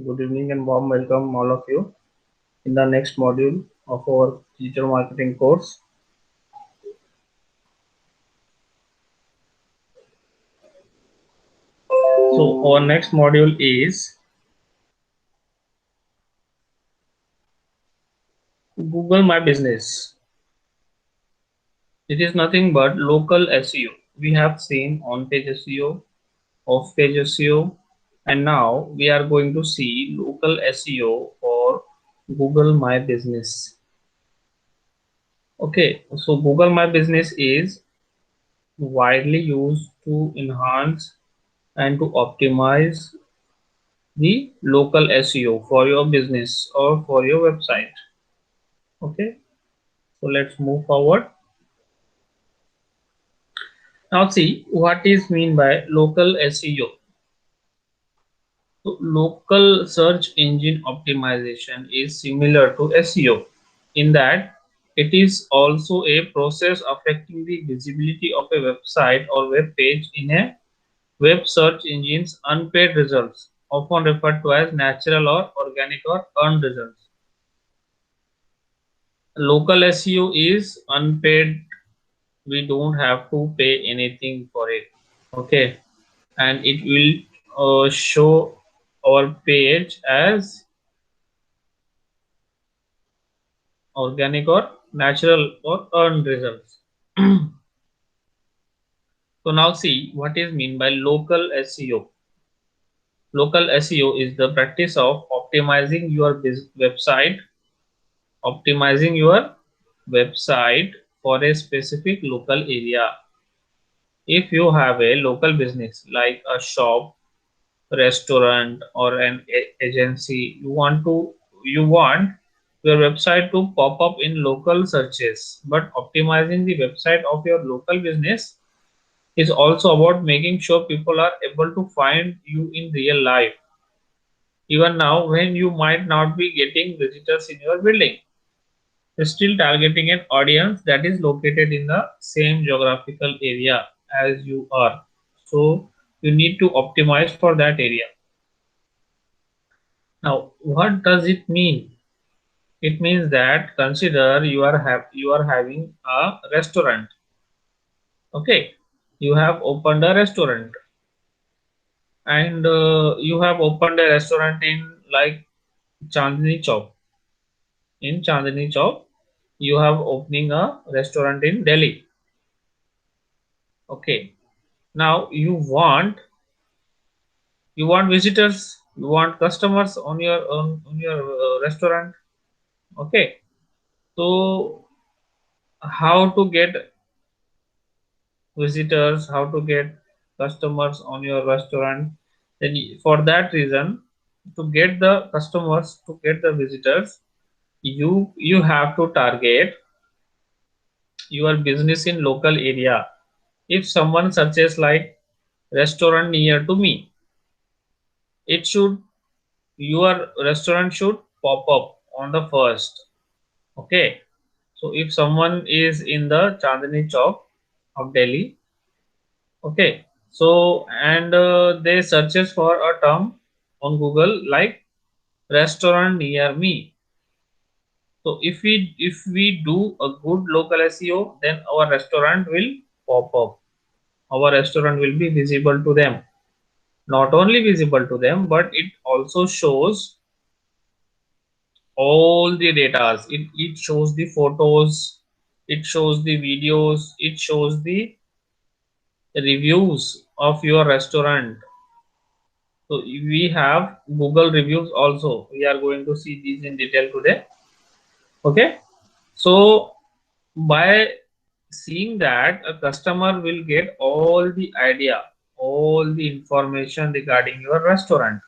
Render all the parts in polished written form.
Good evening and warm welcome all of you in the next module of our digital marketing course. So our next module is Google My Business. It is nothing but local SEO. We have seen on-page SEO, off-page SEO, and now we are going to see local SEO for Google My Business. Okay, so Google My Business is widely used to enhance and to optimize the local SEO for your business or for your website. Okay, so let's move forward. Now see what is mean by local SEO. So local search engine optimization is similar to SEO in that it is also a process affecting the visibility of a website or web page in a web search engine's unpaid results, often referred to as natural or organic or earned results. Local SEO is unpaid. We don't have to pay anything for it. Okay, and it will show our page as organic or natural or earned results. So now see what is mean by local SEO. Local SEO is the practice of optimizing your website for a specific local area. If you have a local business like a shop, restaurant, or an agency, you want your website to pop up in local searches. But optimizing the website of your local business is also about making sure people are able to find you in real life, even now when you might not be getting visitors in your building. You're still targeting an audience that is located in the same geographical area as you are. So you need to optimize for that area. Now, what does it mean? It means that consider you are having a restaurant. Okay, you have opened a restaurant, and you have opened a restaurant in like Chandni Chowk. In Chandni Chowk, you have opening a restaurant in Delhi. Okay, now you want visitors, you want customers on your restaurant. Okay, so how to get visitors, how to get customers on your restaurant? Then for that reason, to get the customers, to get the visitors, you have to target your business in local area. If someone searches like restaurant near to me, it should your restaurant should pop up on the first. Okay, so if someone is in the Chandni Chowk of Delhi, okay, so and they searches for a term on Google like restaurant near me. So if we do a good local SEO, then our restaurant will pop up. Our restaurant will be visible to them. Not only visible to them, but it also shows all the data. It shows the photos, it shows the videos, it shows the reviews of your restaurant. So we have Google reviews also. We are going to see these in detail today. Okay, so by seeing that, a customer will get all the idea, all the information regarding your restaurant.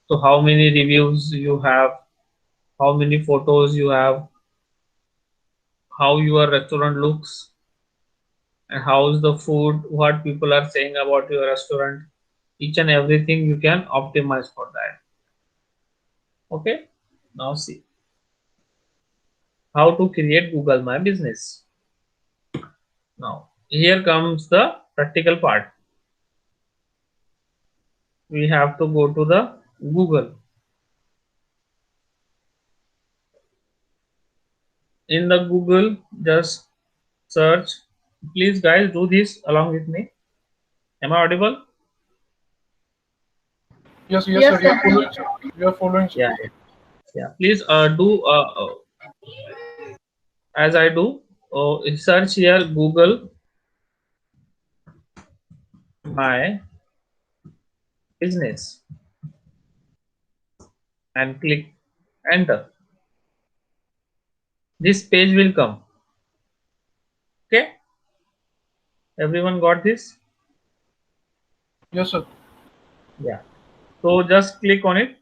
So how many reviews you have, how many photos you have, how your restaurant looks, and how's the food, what people are saying about your restaurant. Each and everything you can optimize for that. Okay, now see how to create Google My Business. Now here comes the practical part. We have to go to the Google. In the Google, just search. Please, guys, do this along with me. Am I audible? Yes, yes, Yes, sir. sir. You're following, sir. You're following, sir. Yeah, yeah. Please do as I do. Search here Google My Business and click enter. This page will come. Okay, everyone got this? Yes, sir. Yeah. So just click on it.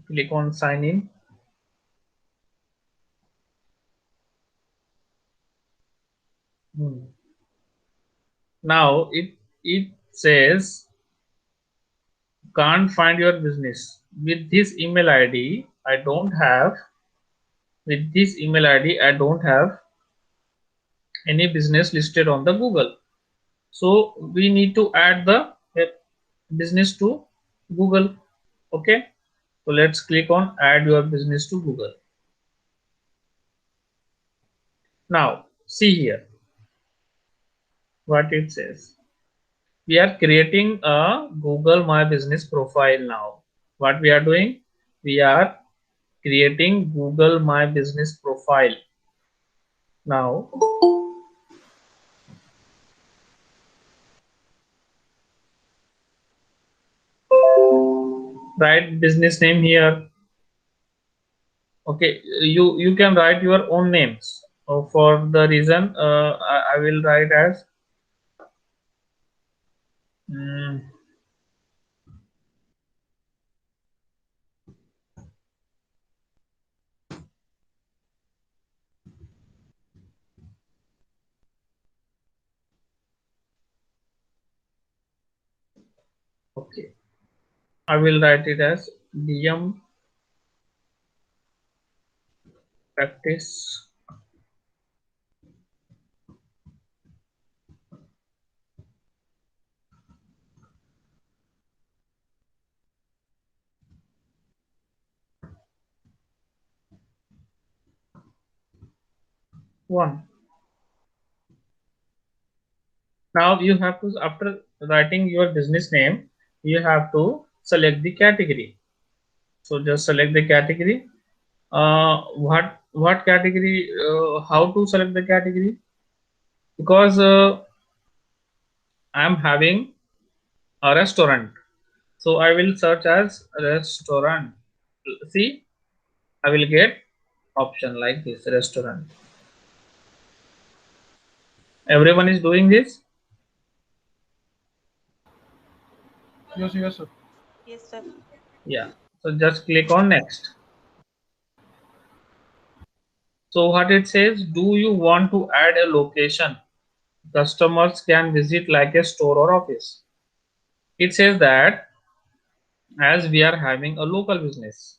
Click on sign in. Hmm. Now it says can't find your business with this email ID. I don't have with this email ID. I don't have any business listed on the Google. So we need to add the business to Google. Okay. So let's click on add your business to Google. Now see here what it says. We are creating a Google My Business profile now. What we are doing? We are creating Google My Business profile. Now write business name here. Okay, you can write your own names. For the reason I will write as mm, okay, I will write it as DM practice 1. Now you have to, after writing your business name, you have to select the category. So just select the category. What category? How to select the category? Because I am having a restaurant, so I will search as restaurant. See, I will get option like this restaurant. Everyone is doing this. Yes, yes, sir. Yes, sir. Yeah. So just click on next. So what it says, do you want to add a location customers can visit like a store or office? It says that as we are having a local business,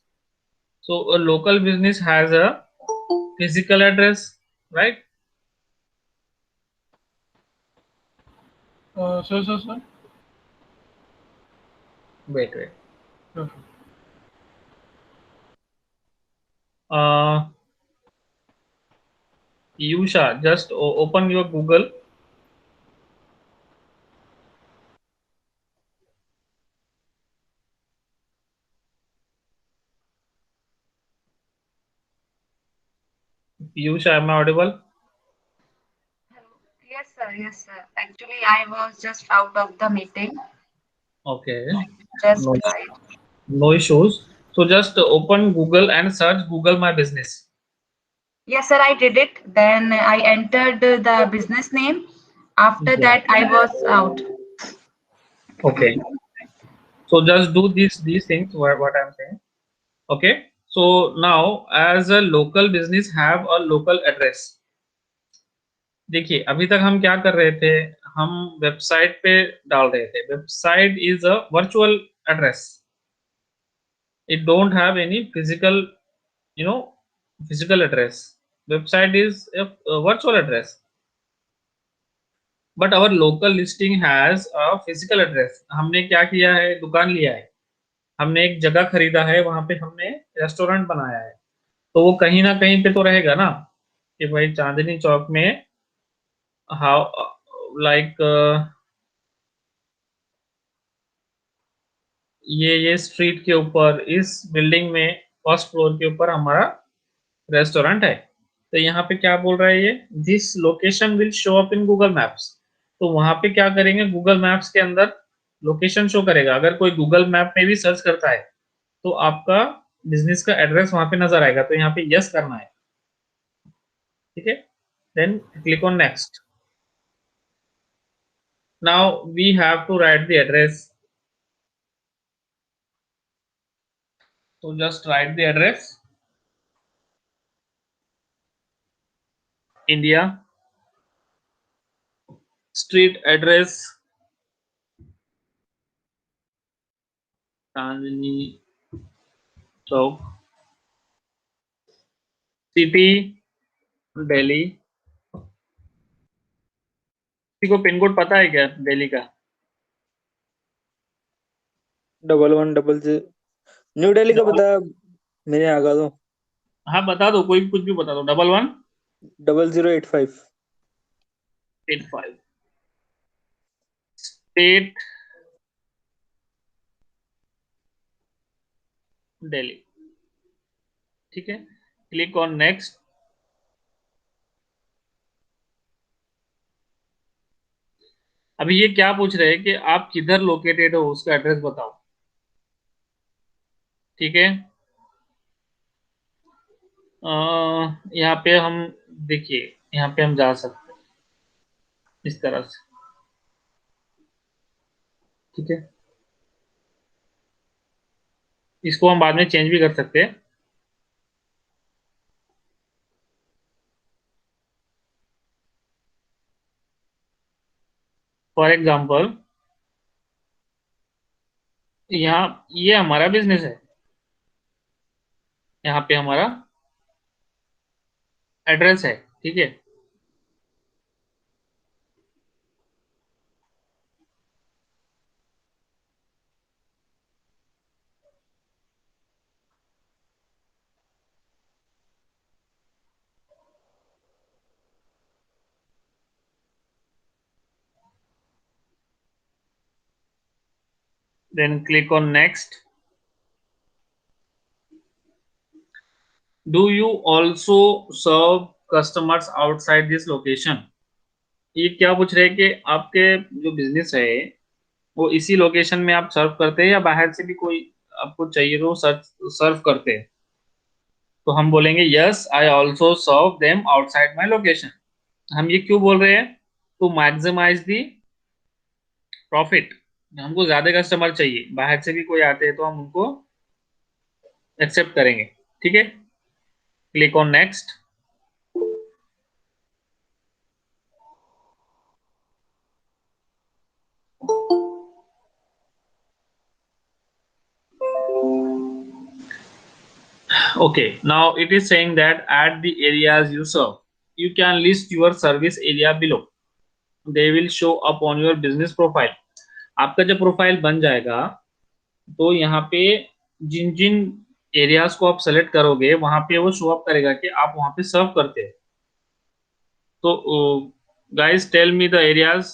so a local business has a physical address, right? Sir, sir, sir. Wait. Yes, sir. Uh, Yusha, just open your Google. Yusha, am I audible? Yes, sir. Yes, sir. Actually, I was just out of the meeting. Okay, Just no, tried. no issues. So just open Google and search Google My Business. Yes, sir. I did it. Then I entered the business name. After Yeah. that, I was out. Okay. So just do these things. What I'm saying. Okay. So now, as a local business, have a local address. देखिए अभी तक हम क्या कर रहे थे, हम website पे डाल रहे थे. Website is a virtual address. It don't have any physical, you know, physical address. website is a virtual address, but our local listing has a physical address. हमने क्या किया है, दुकान लिया है, हमने एक जगह खरीदा है, वहां पे हमने रेस्टोरेंट बनाया है, तो वो कहीं ना कहीं पे तो रहेगा ना कि भाई चांदनी चौक में हाउ लाइक ये स्ट्रीट के ऊपर इस बिल्डिंग में फर्स्ट फ्लोर के ऊपर हमारा रेस्टोरेंट है। तो यहाँ पे क्या बोल रहा है ये, this location will show up in Google maps. तो वहां पे क्या करेंगे, गूगल मैप्स के अंदर लोकेशन शो करेगा। अगर कोई गूगल मैप में भी सर्च करता है तो आपका बिजनेस का एड्रेस वहां पे नजर आएगा। तो यहाँ पे यस करना है, ठीक है। Then click on next. Now we have to write the address, तो just write the address, India, street address Chandni Chowk, city Delhi. किसी को पिन कोड पता है क्या दिल्ली का? 1100। न्यू दिल्ली का डबल, बताया, मेरे यहाँ का तो हाँ बता दो, कोई कुछ भी बता दो। 0085। 1185 स्टेट दिल्ली, ठीक है। Click on next. अभी ये क्या पूछ रहे हैं कि आप किधर लोकेटेड हो, उसका एड्रेस बताओ, ठीक है। यहाँ पे हम देखिए, यहाँ पे हम जा सकते हैं इस तरह से, ठीक है। इसको हम बाद में चेंज भी कर सकते हैं। फॉर एग्जाम्पल यहाँ ये हमारा बिजनेस है, यहाँ पे हमारा एड्रेस है, ठीक है। Then click on next. Do you also serve customers outside this location. ये क्या पूछ रहे हैं कि आपके जो बिजनेस है वो इसी लोकेशन में आप सर्व करते हैं या बाहर से भी कोई आपको चाहिए तो सर्व करते हैं। तो हम बोलेंगे yes I also serve them outside my location. हम ये क्यों बोल रहे हैं, टू मैक्सिमाइज दी प्रॉफिट। हमको ज्यादा कस्टमर चाहिए, बाहर से भी कोई आते हैं तो हम उनको एक्सेप्ट करेंगे, ठीक है। Click on next. Okay, now it is saying that at the areas you serve, you can list your service area below. They will show up on your business profile. आपका जब प्रोफाइल बन जाएगा तो यहाँ पे जिन जिन एरियाज को आप select करोगे वहां पे वो शो अप करेगा कि आप वहां पे सर्व करते हैं। तो guys tell me the areas,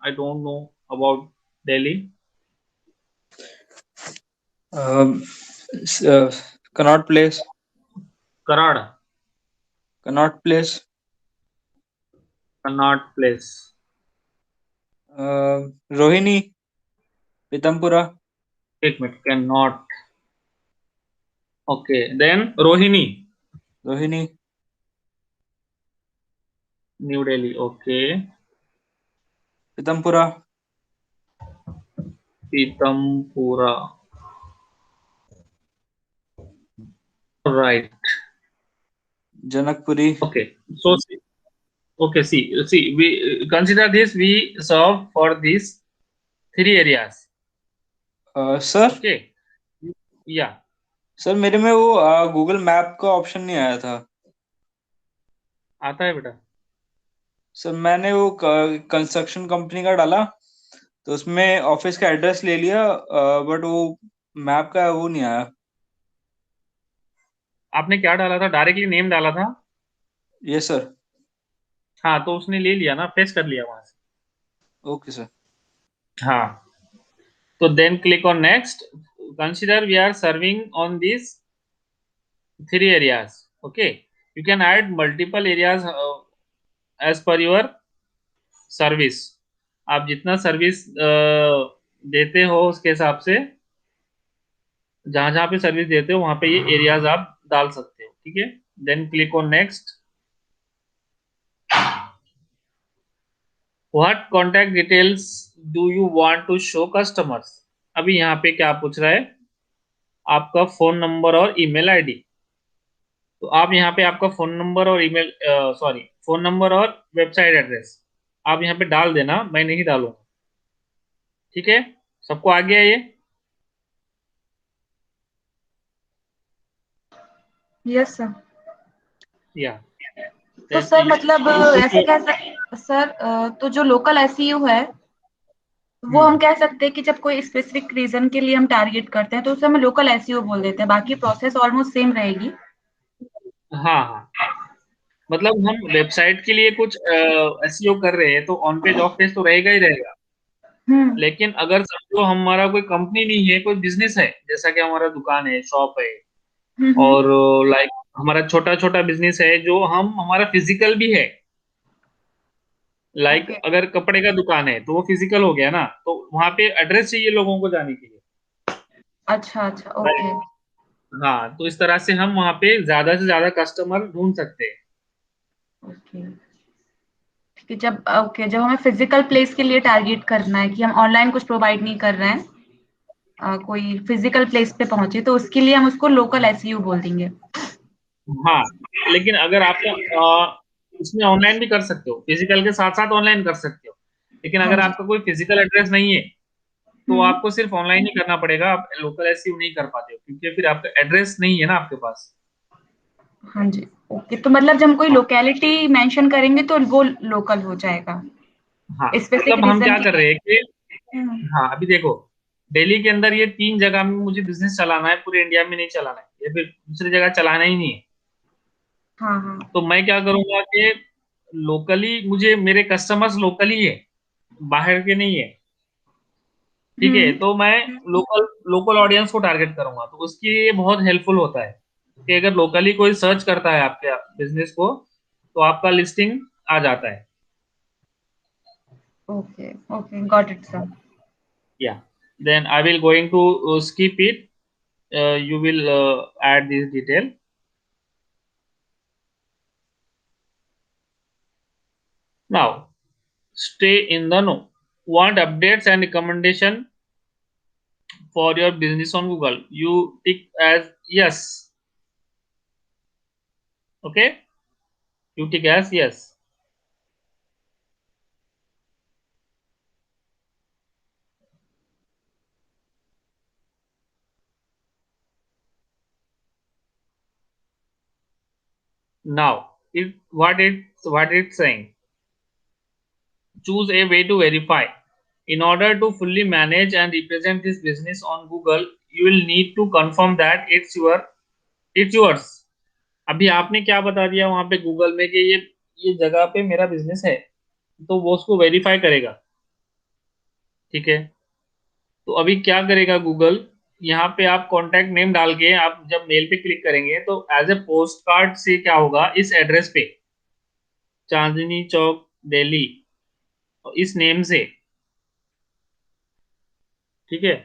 I don't know about Delhi. Connaught Place. कराड़, कनॉट प्लेस। कनॉट प्लेस, रोहिणी। पीतमपुरा। एक minute, can not, okay then Rohini, Rohini. New Delhi, okay. Pitampura. Pitampura, right, Janakpuri. okay. So okay, see we consider this, we serve for these three areas, sir okay, yeah। Sir मेरे में वो Google map का option नहीं आया था। आता है बेटा? सर मैंने वो कंस्ट्रक्शन कंपनी का डाला, तो उसमें ऑफिस का एड्रेस ले लिया, बट वो मैप का वो नहीं आया। आपने क्या डाला था? डायरेक्टली नेम डाला था? Yes sir. हाँ, तो उसने ले लिया ना, पेस्ट कर लिया वहां से। Okay sir. हाँ, तो then click on next. Consider we are serving on this 3 areas. Okay, you can add multiple areas as per your service. आप जितना सर्विस देते हो उसके हिसाब से, जहां जहां पे सर्विस देते हो वहां पे ये एरियाज आप डाल सकते हो. ठीक है, then click on next. What contact details do you want to show customers. अभी यहाँ पे क्या पूछ रहा है? आपका फोन नंबर और ईमेल आईडी. तो आप यहाँ पे आपका फोन नंबर और ईमेल, सॉरी, फोन नंबर और वेबसाइट एड्रेस आप यहाँ पे डाल देना, मैं नहीं डालूंगा. ठीक है, सबको आ गया ये? Yes sir. या तो then सर मतलब ऐसे you- कह सकते सर, तो जो लोकल एसईओ है वो हम कह सकते हैं कि जब कोई स्पेसिफिक रीजन के लिए हम टारगेट करते हैं तो उसे हम लोकल एसईओ बोल देते हैं, बाकी प्रोसेस ऑलमोस्ट सेम रहेगी. हाँ हाँ, मतलब हम वेबसाइट के लिए कुछ एसईओ कर रहे हैं तो ऑन पेज ऑफ पेज तो रहेगा ही रहेगा. हम्म. लेकिन अगर समझो हमारा कोई कंपनी नहीं है, कोई बिजनेस है, जैसा कि हमारा दुकान है, शॉप है, हम्म. और लाइक हमारा छोटा छोटा बिजनेस है जो हम हमारा फिजिकल भी है. Like okay. अगर कपड़े का दुकान है तो वो फिजिकल हो गया ना, तो वहां पे एड्रेस चाहिए लोगों को जाने के लिए. अच्छा अच्छा. राइट. ओके. हाँ, तो इस तरह से हम वहां पे ज्यादा से ज्यादा कस्टमर ढूंढ सकते हैं. ओके. कि जब ओके जब हमें फिजिकल प्लेस के लिए टारगेट करना है कि हम ऑनलाइन कुछ प्रोवाइड नहीं कर रहे हैं, कोई फिजिकल प्लेस पे पहुंचे तो उसके लिए हम उसको लोकल एसईओ बोल देंगे. हाँ, लेकिन अगर आपका इसमें ऑनलाइन भी कर सकते हो, फिजिकल के साथ साथ ऑनलाइन कर सकते हो. लेकिन हाँ अगर जी. आपका कोई फिजिकल एड्रेस नहीं है तो हम्म. आपको सिर्फ ऑनलाइन ही करना पड़ेगा. आप लोकल एसईओ नहीं कर पाते हो क्योंकि फिर आपका एड्रेस नहीं है ना आपके पास. हाँ जी. ओके, तो मतलब जब हम कोई लोकेलिटी मेंशन करेंगे तो वो लोकल हो जाएगा हाँ, स्पेसिफिक मतलब हम रीजन क्या के कर रहे हैं कि, लिए. हाँ अभी देखो, दिल्ली के अंदर ये 3 जगह में मुझे बिजनेस चलाना है, पूरे इंडिया में नहीं चलाना है, या फिर दूसरी जगह चलाना ही नहीं है. हाँ हाँ. तो मैं क्या करूंगा कि लोकली, मुझे मेरे कस्टमर्स लोकली है, बाहर के नहीं है. ठीक है, हम्म. तो मैं लोकल लोकल ऑडियंस को टारगेट करूंगा, तो उसके लिए बहुत हेल्पफुल होता है कि अगर लोकली कोई सर्च करता है आपके बिजनेस को तो आपका लिस्टिंग आ जाता है. Okay. Okay, got it sir. Yeah then I will going to skip it. You will add this detail. Now stay in the know. Want updates and recommendation for your business on Google? You tick as yes. Okay, you tick as yes. Now what it's saying. Choose a way to verify. In order to fully manage and represent this business on Google, you will need to confirm that it's yours. अभी आपने क्या बता दिया वहां पे Google में कि ये जगह पे मेरा बिजनेस है, तो वो उसको वेरीफाई करेगा. ठीक है, तो अभी क्या करेगा गूगल, यहाँ पे आप कॉन्टैक्ट नेम डाल के आप जब मेल पे क्लिक करेंगे तो एज ए पोस्ट कार्ड से क्या होगा, इस एड्रेस पे, चांदनी चौक दिल्ली, इस नेम से. ठीक है,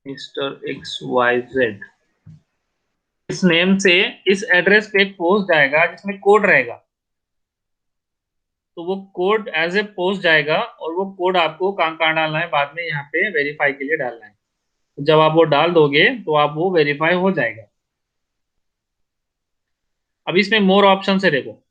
Mr. XYZ, इस नेम से इस एड्रेस पे एक पोस्ट जाएगा जिसमें कोड रहेगा. तो वो कोड एज ए पोस्ट जाएगा और वो कोड आपको कहाँ कहाँ डालना है, बाद में यहाँ पे वेरीफाई के लिए डालना है. जब आप वो डाल दोगे तो आप वो वेरीफाई हो जाएगा. अब इसमें मोर ऑप्शन है, देखो.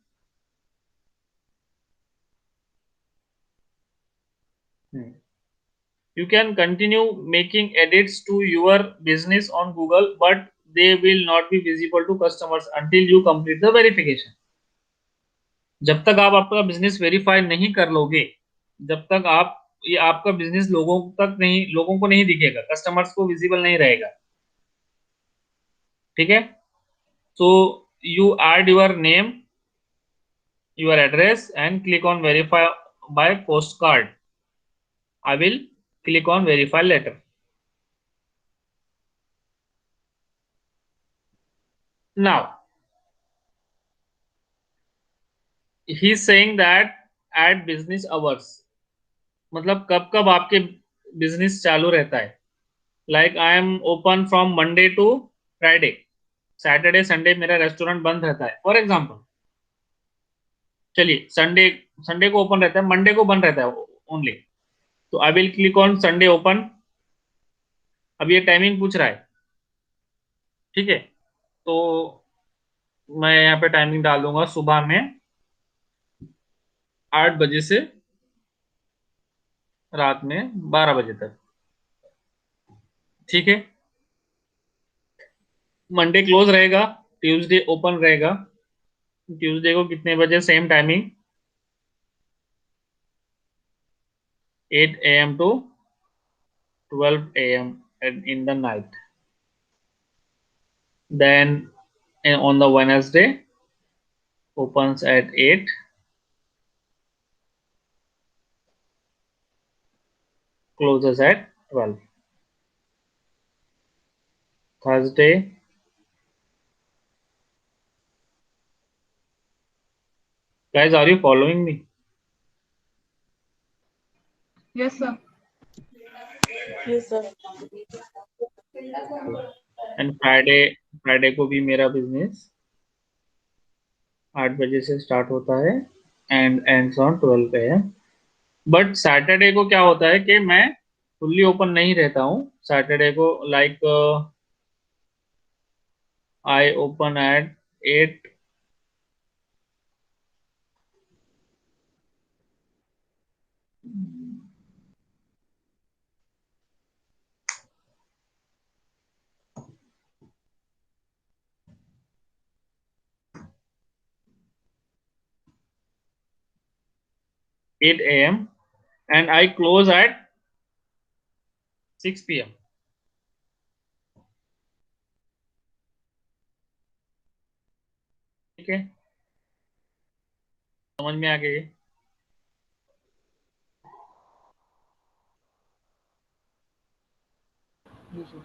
You can continue making edits to your business on Google, but they will not be visible to customers until you complete the verification. जब तक आप आपका बिजनेस वेरीफाई नहीं कर लोगे, जब तक आप ये आपका बिजनेस लोगों को नहीं दिखेगा, कस्टमर्स को विजिबल नहीं रहेगा. ठीक है. So you add your name, your address and click on verify by postcard. I will click on verify later. Now he is saying that at business hours, मतलब कब कब आपके बिजनेस चालू रहता है. Like I am open from Monday to Friday, Saturday Sunday मेरा restaurant बंद रहता है फॉर एग्जांपल. चलिए संडे संडे को ओपन रहता है, मंडे को बंद रहता है ओनली. तो I will click on Sunday open. अब ये टाइमिंग पूछ रहा है. ठीक है. तो मैं यहाँ पे टाइमिंग डाल दूंगा सुबह में 8 बजे से रात में 12 बजे तक. ठीक है. मंडे क्लोज रहेगा, ट्यूसडे ओपन रहेगा. ट्यूसडे को कितने बजे? Same timing 8 AM to 12 AM in the night. Then on the Wednesday opens at 8, closes at 12. Thursday guys, are you following me? Yes, sir. Yes, sir. And Friday को भी मेरा business 8 बजे से start होता है and ends on 12 AM. But Saturday को क्या होता है कि मैं फुल्ली ओपन नहीं रहता हूँ सैटरडे को. Like I open at 8 AM and I close at 6 PM. ठीक है. समझ में आ गई? Yes, sir.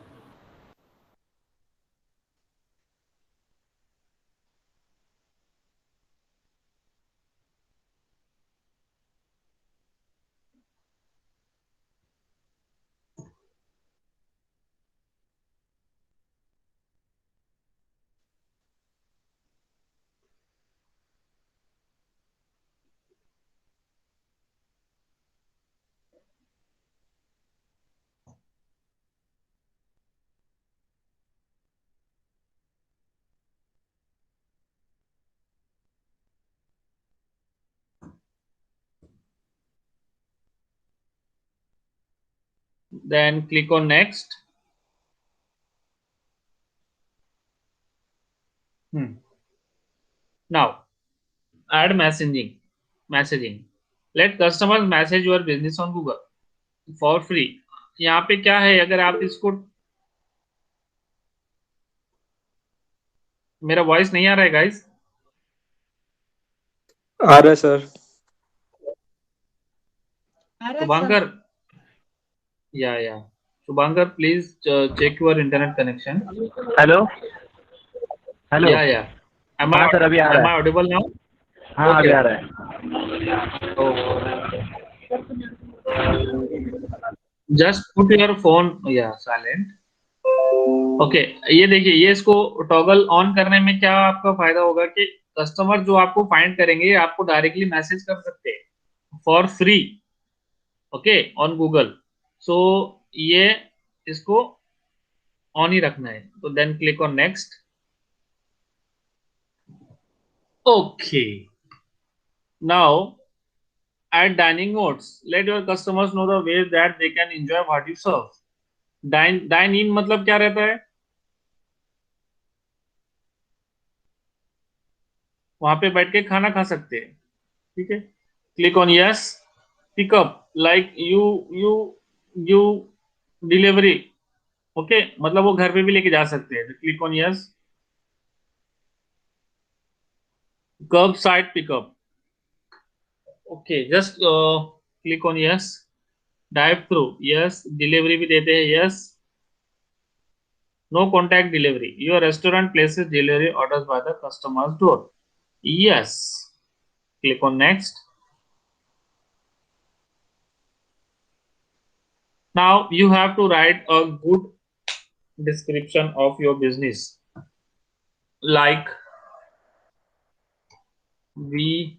Then click on next. Now add messaging. Let customers message your business on Google for free. यहाँ पे क्या है, अगर आप इसको, मेरा वॉइस नहीं आ रहा है गाइस? आ रहा है सर. शुभांकर, या Shubhankar please check your internet connection. Hello hello. Yeah am हाँ सर, अभी आ am रहा I है. audible now? हाँ अभी Okay. आ रहा है. Just put your phone silent. Okay. ये देखिए, ये इसको टॉगल ऑन करने में क्या आपका फायदा होगा कि कस्टमर जो आपको फाइंड करेंगे आपको डायरेक्टली मैसेज कर सकते हैं for free. Okay, on Google. So ये इसको ऑन ही रखना है. तो then click on next. Okay. Now add dining modes. Let your customers know the ways that they can enjoy what you serve. Dine in मतलब क्या रहता है? वहां पे बैठ के खाना खा सकते हैं, ठीक है। Click on yes, pickup like you delivery, okay, मतलब वो घर पे भी लेके जा सकते हैं, click on yes. Curbside pickup, okay, just click on yes. Drive through, yes. Delivery भी देते हैं, yes. No contact delivery, your restaurant places delivery orders by the customers door, yes. Click on next. Now you have to write a good description of your business, like we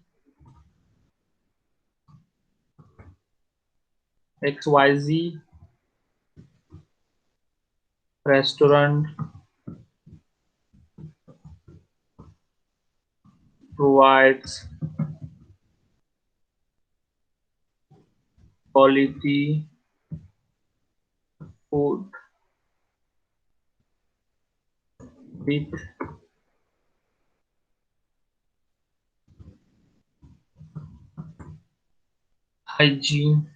XYZ restaurant provides quality food with hygiene.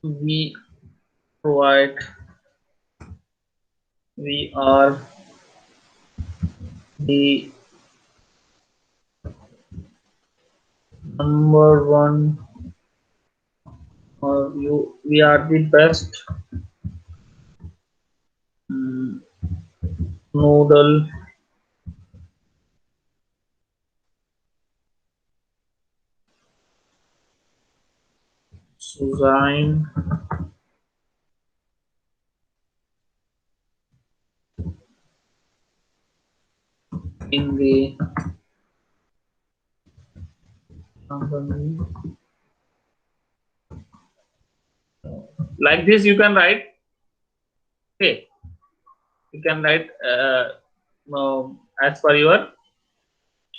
We provide, we are the number one, or we are the best mm, noodle cuisine in the company. Like this you can write, okay, you can write as per your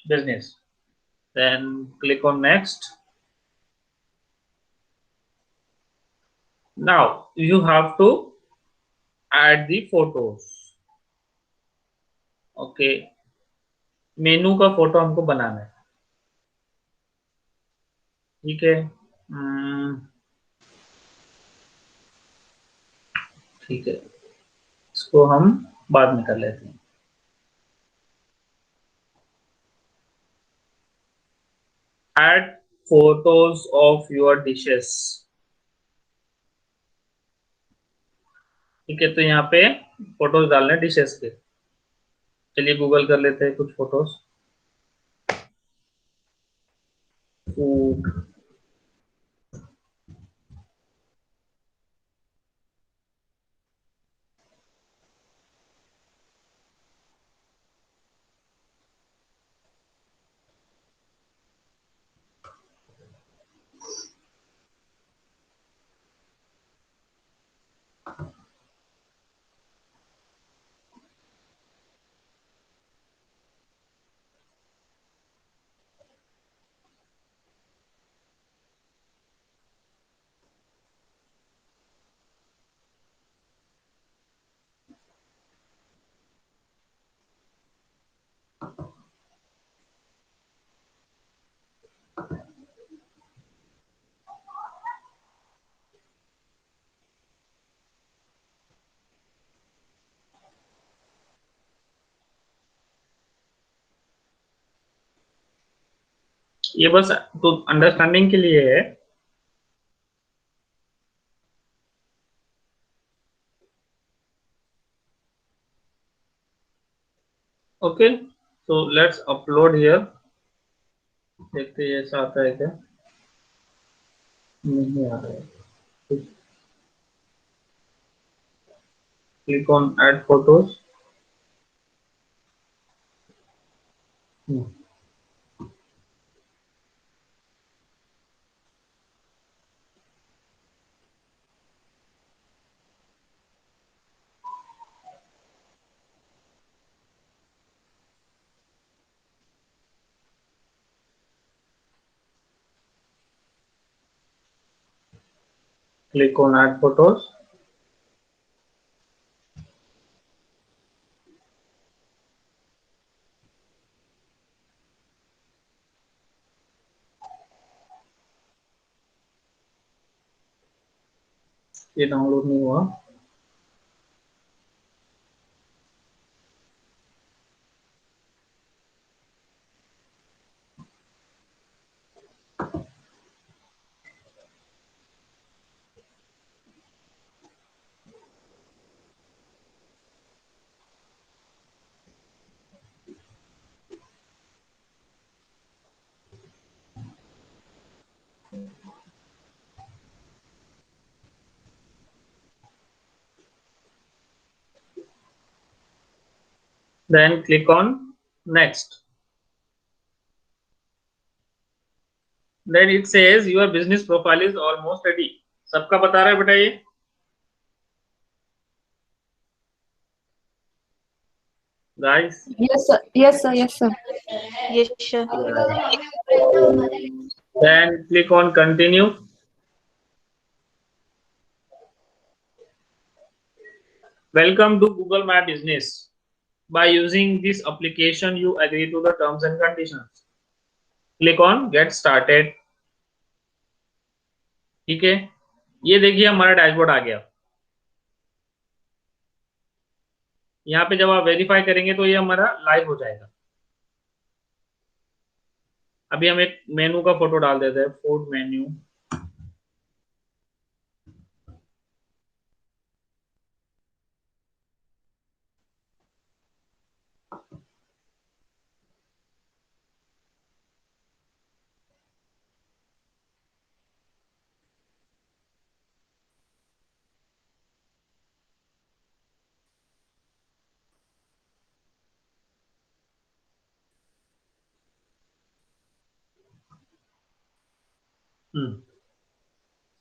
business. Then click on next. Now you have to add the photos, okay। मेनू का photo हमको बनाना है, ठीक है। ठीक है, इसको हम बाद में कर लेते हैं। Add photos of your dishes, ठीक है। तो यहाँ पे फोटोज डालने डिशेस के, चलिए गूगल कर लेते हैं कुछ फोटोज। फूड, ये बस तो अंडरस्टैंडिंग के लिए है। Okay, so let's upload here, देखते हैं ऐसा आता है क्या। नहीं आ रहा है। Click on add photos. Click on add photos. ये डाउनलोड नहीं हुआ। Then click on next. Then it says your business profile is almost ready. सबका बता रहा है बेटा ये? Guys. Yes, sir. Yes, sir. Yes, sir. Yes, sir. Then click on continue. Welcome to Google My Business. By using this application, you agree to the terms and conditions. Click on Get Started. ठीक है, ये देखिए हमारा dashboard आ गया। यहाँ पे जब आप वेरीफाई करेंगे तो ये हमारा लाइव हो जाएगा। अभी हम एक मेनू का फोटो डाल देते हैं, फूड मेन्यू।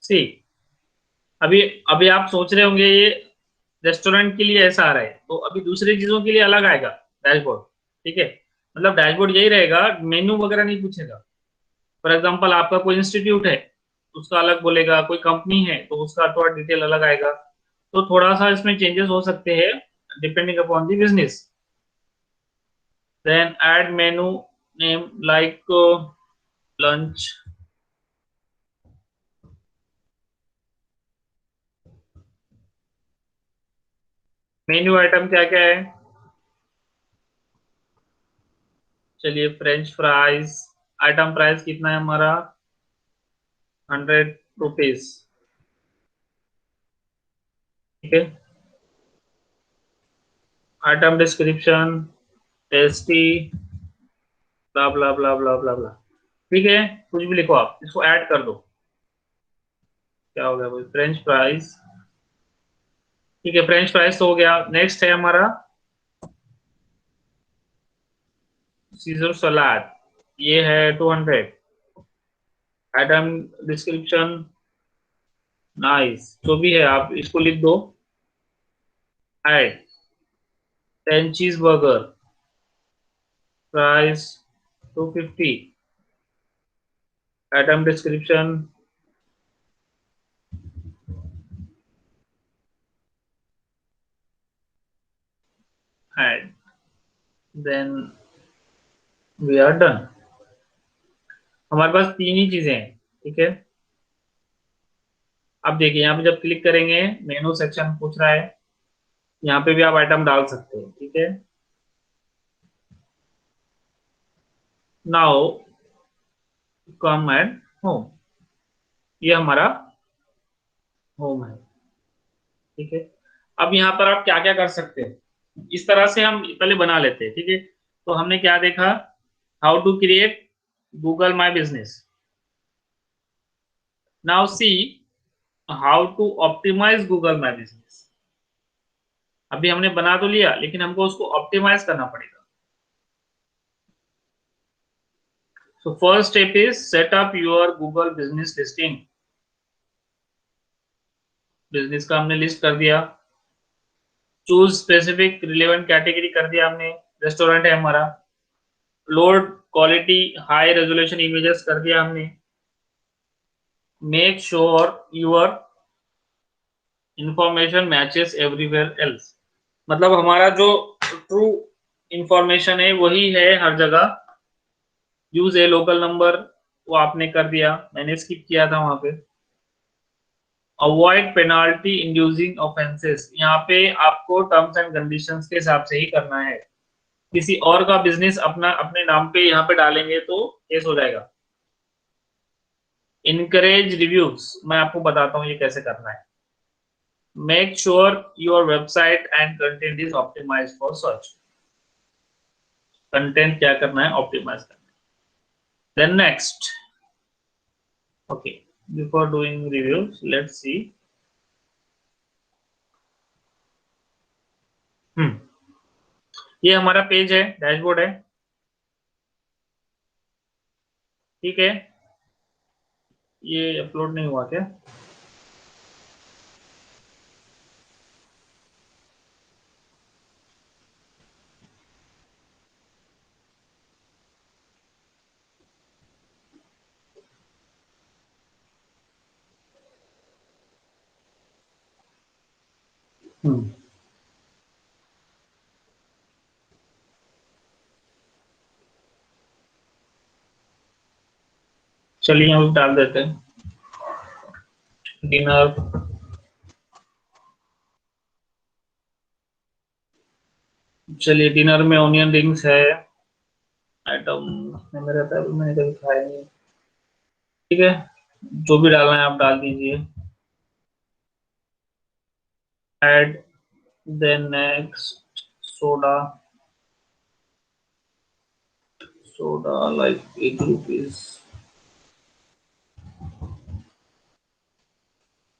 सी, अभी अभी आप सोच रहे होंगे ये रेस्टोरेंट के लिए ऐसा आ रहा है, तो अभी दूसरी चीजों के लिए अलग आएगा डैशबोर्ड। ठीक है, मतलब डैशबोर्ड यही रहेगा, मेन्यू वगैरह नहीं पूछेगा। फॉर एग्जांपल आपका कोई इंस्टीट्यूट है उसका अलग बोलेगा, कोई कंपनी है तो उसका थोड़ा डिटेल अलग आएगा। तो थोड़ा सा इसमें चेंजेस हो सकते हैं depending upon the business. Then add menu name like lunch. Menu item क्या क्या है? चलिए फ्रेंच फ्राइज, आइटम प्राइस कितना है हमारा? 100 रुपीज। ठीक है, आइटम डिस्क्रिप्शन टेस्टी ब्ला ब्ला ब्ला ब्ला ब्ला ब्ला। ठीक है, कुछ भी लिखो आप, इसको ऐड कर दो। क्या हो गया भाई? French fries. ठीक है, फ्रेंच फ्राइज तो हो गया। नेक्स्ट है हमारा सीजर सलाद, ये है 200। आइटम डिस्क्रिप्शन नाइस, जो भी है आप इसको लिख दो। Add 10 cheese burger, price 250। Item description add, then we are done. हमारे पास तीन ही चीजें हैं। ठीक है, अब देखिए यहाँ पे जब क्लिक करेंगे मेनू सेक्शन पूछ रहा है, यहाँ पे भी आप आइटम डाल सकते हैं। ठीक है, नाउ कम एट होम, ये हमारा होम है। ठीक है, अब यहाँ पर आप क्या क्या कर सकते हैं, इस तरह से हम पहले बना लेते हैं। ठीक है, तो हमने क्या देखा? How to create Google my business. Now see how to optimise Google my business. अभी हमने बना तो लिया, लेकिन हमको उसको ऑप्टिमाइज करना पड़ेगा। So first step is set up your Google business listing. Business का हमने लिस्ट कर दिया। चूज स्पेसिफिक रिलेवेंट कैटेगरी कर दिया हमने, रेस्टोरेंट है हमारा। Load quality high resolution images कर दिया हमने। Make sure your information matches everywhere else, मतलब हमारा जो ट्रू इंफॉर्मेशन है वही है हर जगह। यूज ए लोकल नंबर, वो आपने कर दिया, मैंने स्किप किया था वहां पे। अवॉइड पेनाल्टी इंड्यूसिंग ऑफेंसेस, यहाँ पे आपको टर्म्स एंड कंडीशंस के हिसाब से ही करना है। किसी और का बिजनेस अपना अपने नाम पे यहाँ पे डालेंगे तो केस हो जाएगा। इनकरेज रिव्यूज, मैं आपको बताता हूँ ये कैसे करना है। Make sure your website and content is optimised for search, content क्या करना है, ऑप्टिमाइज करना है। Then next, okay, before doing reviews let's see. ये हमारा पेज है, डैशबोर्ड है, ठीक है। ये अपलोड नहीं हुआ क्या? चलिए यहाँ पे डाल देते हैं डिनर। चलिए डिनर में ऑनियन रिंग्स है आइटम में रहता है, मैंने कभी खाया नहीं, ठीक है। जो भी डालना है आप डाल दीजिए। Add, then next soda, soda like 8 rupees,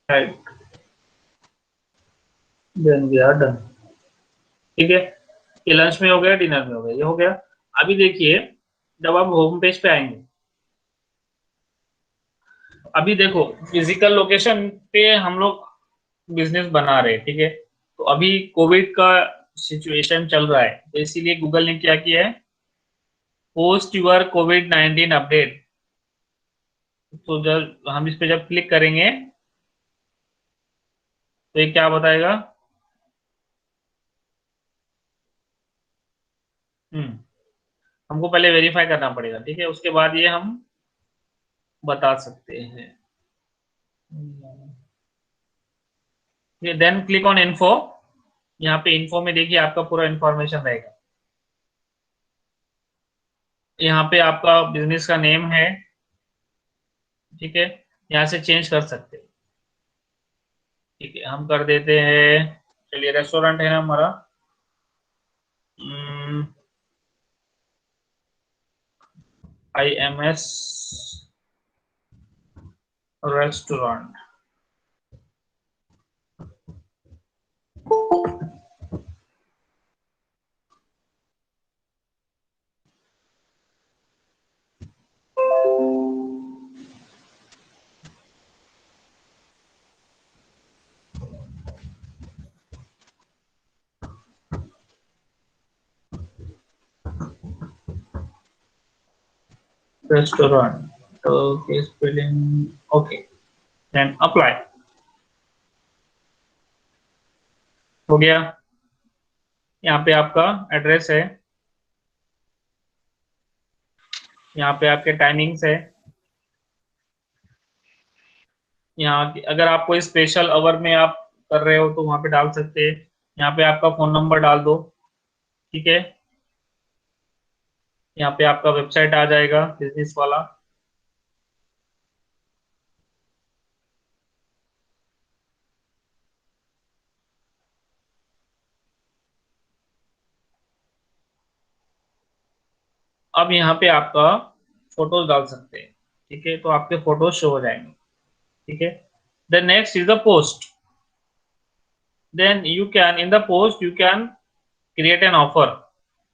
add, then we are done, ठीक है। ये लंच में हो गया, डिनर में हो गया, ये हो गया। अभी देखिए जब आप होम पेज पे आएंगे, अभी देखो फिजिकल लोकेशन पे हम लोग बिजनेस बना रहे हैं, ठीक है। तो अभी कोविड का सिचुएशन चल रहा है, तो इसीलिए गूगल ने क्या किया है, पोस्ट यूर कोविड-19 अपडेट। तो जब हम इस पे जब क्लिक करेंगे तो ये क्या बताएगा, हमको पहले वेरीफाई करना पड़ेगा, ठीक है, उसके बाद ये हम बता सकते हैं। ये देन क्लिक ऑन इन्फो, यहाँ पे इन्फो में देखिए आपका पूरा इंफॉर्मेशन रहेगा। यहाँ पे आपका बिजनेस का नेम है, ठीक है, यहाँ से चेंज कर सकते हैं, ठीक है। हम कर देते हैं, चलिए रेस्टोरेंट है ना हमारा, IMS restaurant, restaurant, okay, spelling okay, then apply, हो गया। यहाँ पे आपका एड्रेस है, यहाँ पे आपके टाइमिंग्स है, यहाँ अगर आप कोई स्पेशल आवर में आप कर रहे हो तो वहां पे डाल सकते हैं। यहाँ पे आपका फोन नंबर डाल दो, ठीक है। यहाँ पे आपका वेबसाइट आ जाएगा बिजनेस वाला, अब यहाँ पे आपका फोटोज डाल सकते हैं, ठीक है, तो आपके फोटोज शो हो जाएंगे, ठीक है। Then next is the post, then you can in the post you can create an offer,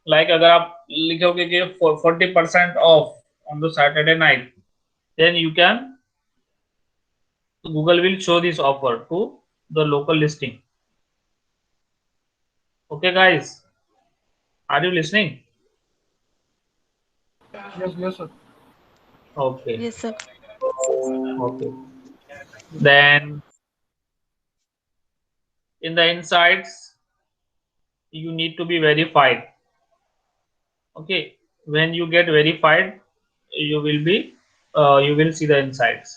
like अगर आप लिखोगे कि 40% off on the Saturday night, then you can, Google will show this offer to the local listing. Okay, guys, are you listening? Yes, sir. Okay. Yes, sir. Okay. Then In the insights, you need to be verified. Okay, when you get verified, you will be you will see the insights.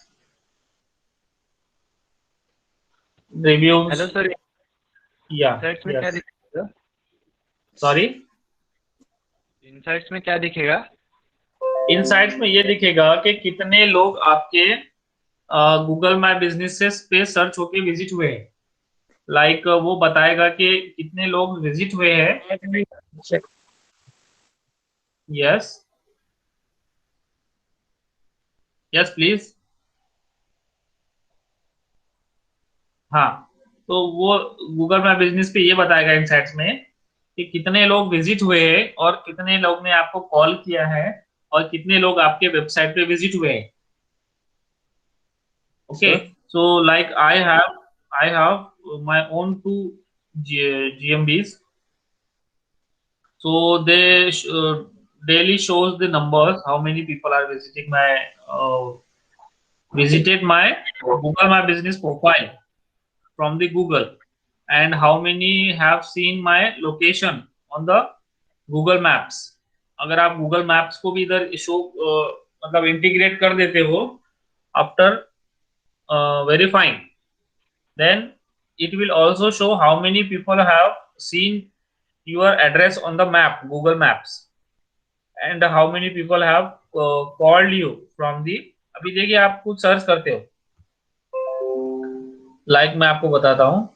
Reviews. Hello sir, Yeah. Insights में क्या Yes. दिखेगा? Sorry. Insights में क्या दिखेगा? Insights में ये दिखेगा कि कितने लोग आपके गूगल माई बिजनेसेस पे सर्च होके विजिट हुए हैं. लाइक वो बताएगा कि कितने लोग विजिट हुए हैं. Yes, yes please. हाँ, तो वो गूगल माई बिजनेस पे ये बताएगा इनसाइट्स में कि कितने लोग विजिट हुए हैं और कितने लोग ने आपको कॉल किया है और कितने लोग आपके वेबसाइट पे विजिट हुए हैं. Okay, so like I have my own two GMBs. So they daily shows the numbers, how many people are visiting my visited my Google My Business profile from the Google, and how many have seen my location on the Google Maps. अगर आप Google Maps को भी इधर show मतलब integrate कर देते हो after verifying, then it will also show how many people have seen your address on the map, Google Maps, and how many people have called you from the. अभी देखिए आप कुछ सर्च करते हो, लाइक मैं आपको बताता हूँ.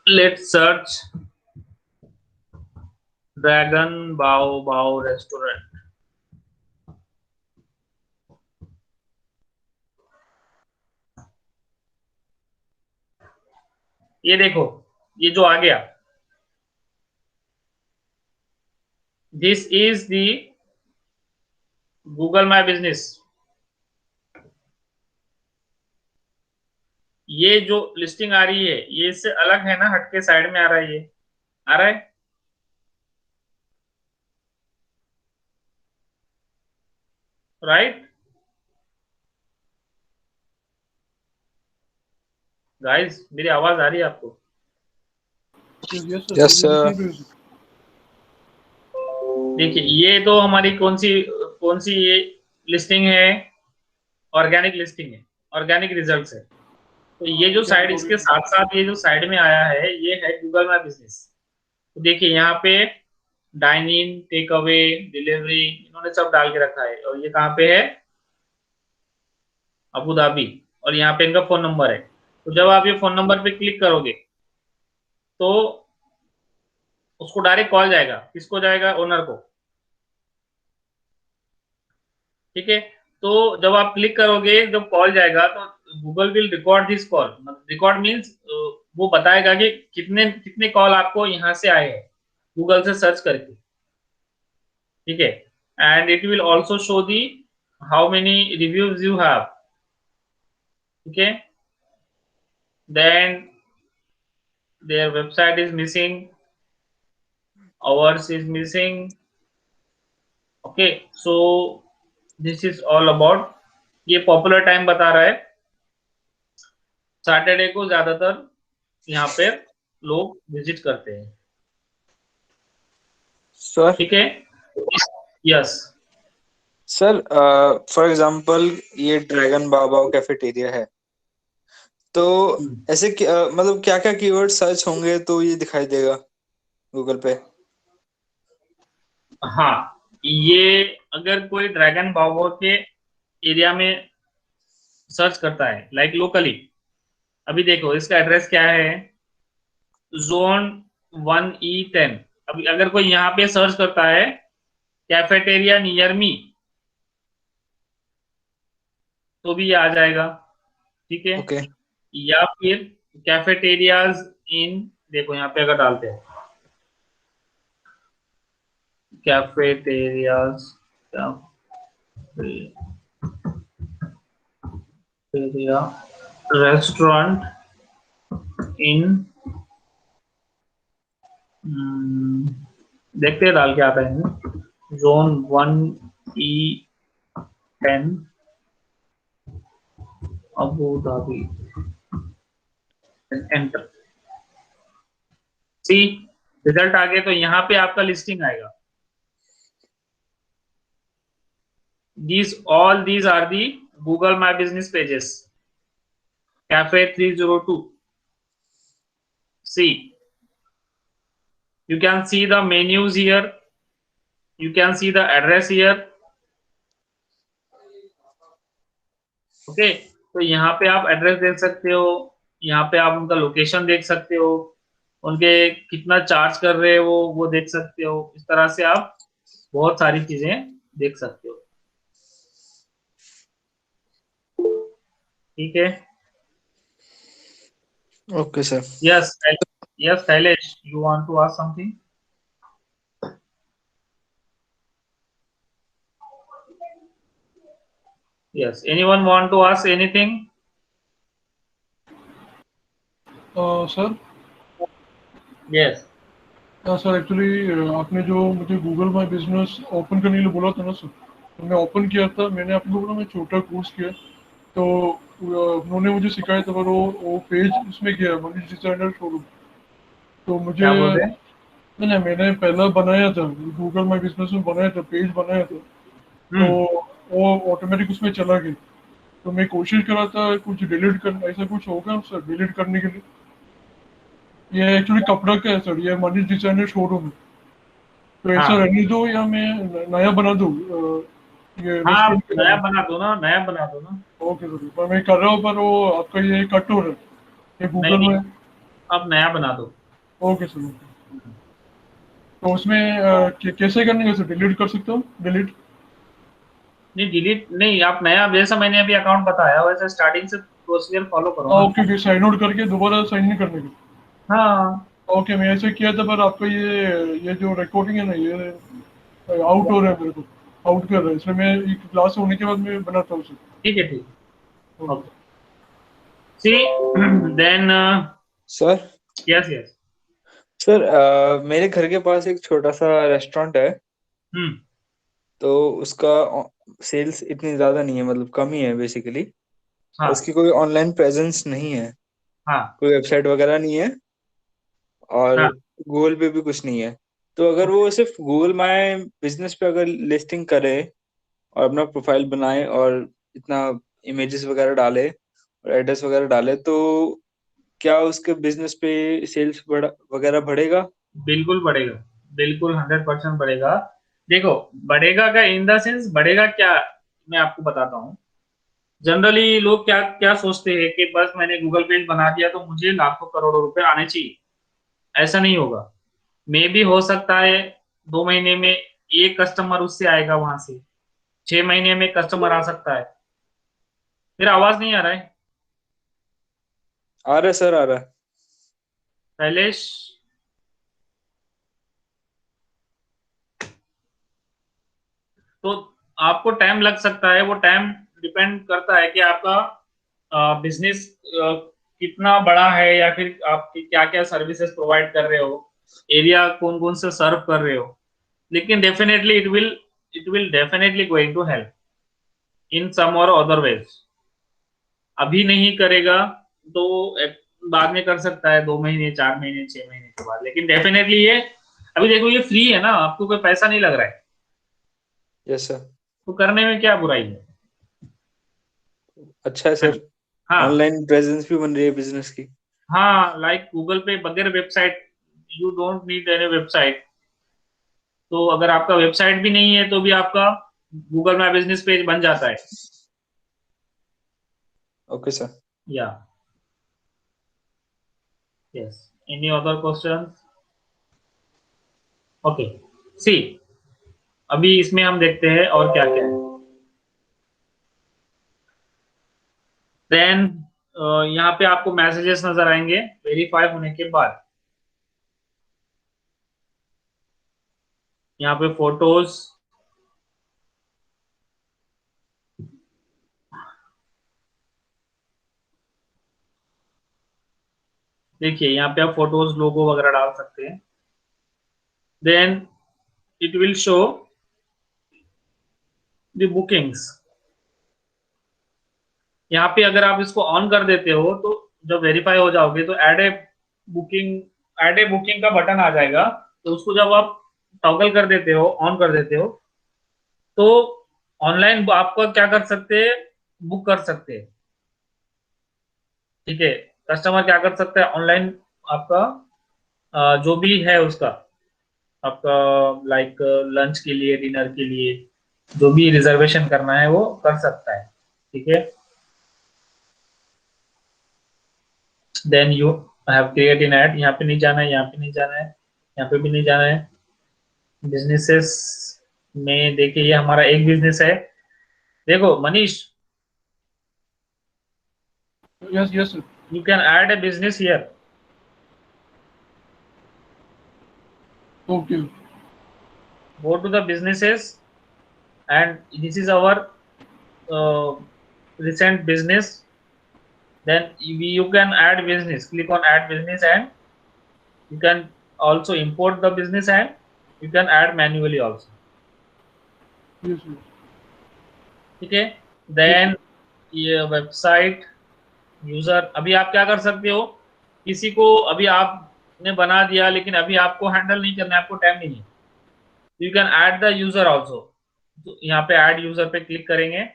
लेट्स सर्च ड्रैगन बाओ बाओ रेस्टोरेंट. ये देखो, ये जो आ गया, this is the Google my business. ये जो लिस्टिंग आ रही है ये इससे अलग है ना, हटके साइड में आ रहा है, ये आ रहा है. राइट गाइस, मेरी आवाज आ रही है आपको? Yes, sir. Yes, We sir. receive music. देखिए ये तो हमारी कौन सी ये लिस्टिंग है, ऑर्गेनिक लिस्टिंग है, ऑर्गेनिक रिजल्ट्स है. तो ये जो साइड इसके साथ साथ ये जो साइड में आया है ये है गूगल माई बिजनेस. तो देखिए यहाँ पे dine in, take away, delivery, इन्होंने सब डाल के रखा है. और ये कहाँ पे है? Abu Dhabi. और यहाँ पे इनका फोन नंबर है. तो जब आप ये फोन नंबर पे क्लिक करोगे तो उसको डायरेक्ट कॉल जाएगा. किसको जाएगा? ओनर को. ठीक है, तो जब आप क्लिक करोगे, जब कॉल जाएगा तो Google will record this call. Record means वो बताएगा कि कितने कितने कॉल आपको यहाँ से आए हैं गूगल से सर्च करके. ठीक है, and it will also show the how many reviews you have. ठीक है, then their website is missing, ours is missing. Okay, so this is all about. ये पॉपुलर टाइम बता रहा है, सैटरडे को ज्यादातर यहाँ पे लोग विजिट करते हैं. सर. ठीक है. यस सर, फॉर एग्जांपल ये ड्रैगन बाबा कैफेटेरिया है, तो ऐसे मतलब क्या क्या कीवर्ड सर्च होंगे तो ये दिखाई देगा गूगल पे? हाँ, ये अगर कोई ड्रैगन बाबा के एरिया में सर्च करता है लाइक लोकली, अभी देखो इसका एड्रेस क्या है, जोन 1E10. अभी अगर कोई यहाँ पे सर्च करता है कैफेटेरिया नियर मी तो भी ये आ जाएगा. ठीक है. ओके. या फिर कैफेटेरियाज इन, देखो यहाँ पे अगर डालते हैं कैफेटेरियाज, कैफेटेरिया रेस्टोरेंट इन, देखते हैं डाल के आता है zone 1E 10 Abu Dhabi, enter. See result आ गए, तो यहाँ पे आपका लिस्टिंग आएगा। These are the Google My Business pages. Cafe 302. See, you can see the menus here. You can see the address here. Okay, तो यहाँ पे आप एड्रेस देख सकते हो, यहाँ पे आप उनका लोकेशन देख सकते हो, उनके कितना चार्ज कर रहे हैं वो देख सकते हो। इस तरह से आप बहुत सारी चीजें देख सकते हो। ठीक है। Okay sir. Yes yes Shailesh, you want to ask something? Yes. Anyone want to ask anything? Sir Yes. Sir actually आपने जो मुझे गूगल माई बिजनेस ओपन करने के लिए बोला था ना सर, तो मैं ओपन किया था। मैंने आपको बोला मैं छोटा कोर्स किया, तो उन्होंने मुझे सिखाया था, पर वो पेज उसमें किया मनीष डिजाइनर शोरूम। तो मुझे क्या बोल रहे हैं? नहीं, मैंने पहला बनाया था गूगल माई बिजनेस में, बनाया था पेज बनाया था, तो वो ऑटोमेटिक उसमें चला गया। तो मैं कोशिश कर रहा था कुछ डिलीट करना, ऐसा कुछ होगा सर डिलीट करने के लिए? ये एक्चुअली कपड़ा का है सर, ये मनीष डिजाइनर शोरूम है, तो ऐसा हाँ। रहने दो या मैं नया बना दूं ये हाँ, रेस्टोरेंट के नया नाम? बना दो ना, नया बना दो ना। ओके सर, पर मैं कर रहा हूँ, पर वो आपका ये कट हो रहा है ये नहीं गूगल नहीं, में। अब नया बना दो। Okay sir, okay. तो उसमें कैसे करने का सर, डिलीट कर सकता हूँ डिलीट? नहीं डिलीट नहीं, आप नया, जैसा मैंने अभी अकाउंट बताया वैसे स्टार्टिंग से प्रोसीजर फॉलो करो ना। ओके ओके, साइन आउट करके दोबारा साइन नहीं करने का? हाँ। ओके, मैं ऐसे किया था, पर आपका ये जो रिकॉर्डिंग है ना, ये आउट हो रहा है, मेरे को आउट कर रहा है, इसलिए मैं एक क्लास होने के बाद मैं बनाता हूँ सर। ठीक है, ठीक। Okay. See then sir yes yes. Sir मेरे घर के पास एक छोटा सा रेस्टोरेंट है, हम्म। तो उसका सेल्स इतनी ज्यादा नहीं है, मतलब कम ही है बेसिकली। हाँ उसकी कोई ऑनलाइन प्रेजेंस नहीं है, हाँ कोई वेबसाइट वगैरह नहीं है, और हाँ। गूगल पे भी कुछ नहीं है। तो अगर वो सिर्फ गूगल माय बिजनेस पे अगर लिस्टिंग करे और अपना प्रोफाइल बनाए और इतना इमेजेस वगैरह डाले और एड्रेस वगैरह डाले, तो क्या उसके बिजनेस पे सेल्स वगैरह बढ़ेगा? बिल्कुल बढ़ेगा, बिल्कुल 100% बढ़ेगा। देखो, बढ़ेगा का इन द सेंस बढ़ेगा क्या, मैं आपको बताता हूँ। जनरली लोग क्या क्या सोचते हैं कि बस मैंने गूगल पेज बना दिया तो मुझे लाखों करोड़ों रुपए आने चाहिए। ऐसा नहीं होगा। मे भी हो सकता है 2 महीने में एक कस्टमर उससे आएगा, वहां से 6 महीने में कस्टमर आ सकता है। मेरा आवाज नहीं आ रहा है आ रहा है सर, आ रहा है। शैलेश? तो आपको टाइम लग सकता है, वो टाइम डिपेंड करता है कि आपका बिजनेस कितना बड़ा है, या फिर आप क्या क्या सर्विसेज प्रोवाइड कर रहे हो, एरिया कौन कौन से सर्व कर रहे हो। लेकिन definitely it will definitely going to help in some or other veg. अभी नहीं करेगा तो बाद में कर सकता है, 2 महीने, 4 महीने, 6 महीने के बाद, लेकिन डेफिनेटली ये, अभी देखो ये फ्री है ना, आपको कोई पैसा नहीं लग रहा है, यस सर। तो करने में क्या बुराई है? अच्छा है सर। हाँ ऑनलाइन प्रेजेंस भी बन रही है बिजनेस की। हाँ, लाइक गूगल पे बगैर website, you don't need any website. तो अगर आपका वेबसाइट भी नहीं है तो भी आपका गूगल माई बिजनेस पेज बन जाता है। Okay sir. Yeah yes. Any other question? Okay. See, अभी इसमें हम देखते हैं और क्या क्या है। देन यहाँ पे आपको मैसेजेस नजर आएंगे वेरीफाई होने के बाद। यहाँ पे फोटोज, देखिए यहाँ पे आप फोटोज, लोगो वगैरह डाल सकते हैं। Then it will show the bookings. यहाँ पे अगर आप इसको ऑन कर देते हो तो जब वेरीफाई हो जाओगे तो एड ए बुकिंग का बटन आ जाएगा। तो उसको जब आप टॉगल कर देते हो, ऑन कर देते हो, तो ऑनलाइन आपको क्या कर सकते हैं, बुक कर सकते हैं। ठीक है, कस्टमर क्या कर सकता है ऑनलाइन, आपका जो भी है उसका, आपका लाइक लंच के लिए, डिनर के लिए, जो भी रिजर्वेशन करना है वो कर सकता है। ठीक है, then you have create an ad. यहाँ पे नहीं जाना है, यहाँ पे नहीं जाना है, यहाँ पे भी नहीं जाना है। बिजनेसेस में देखिए, ये हमारा एक बिजनेस है। देखो Manish, Yes, yes, sir. you can add a business here. Okay. Go to the businesses, and this is our recent business. Then you can add business. Click on add business, and you can also import the business, and you can add manually also. Yes, sir. ठीक है, then ये website user, अभी आप क्या कर सकते हो, किसी को अभी आपने बना दिया लेकिन अभी आपको हैंडल नहीं करना है, आपको टाइम नहीं है, you can add the user also. तो यहाँ पे ऐड यूजर पे क्लिक करेंगे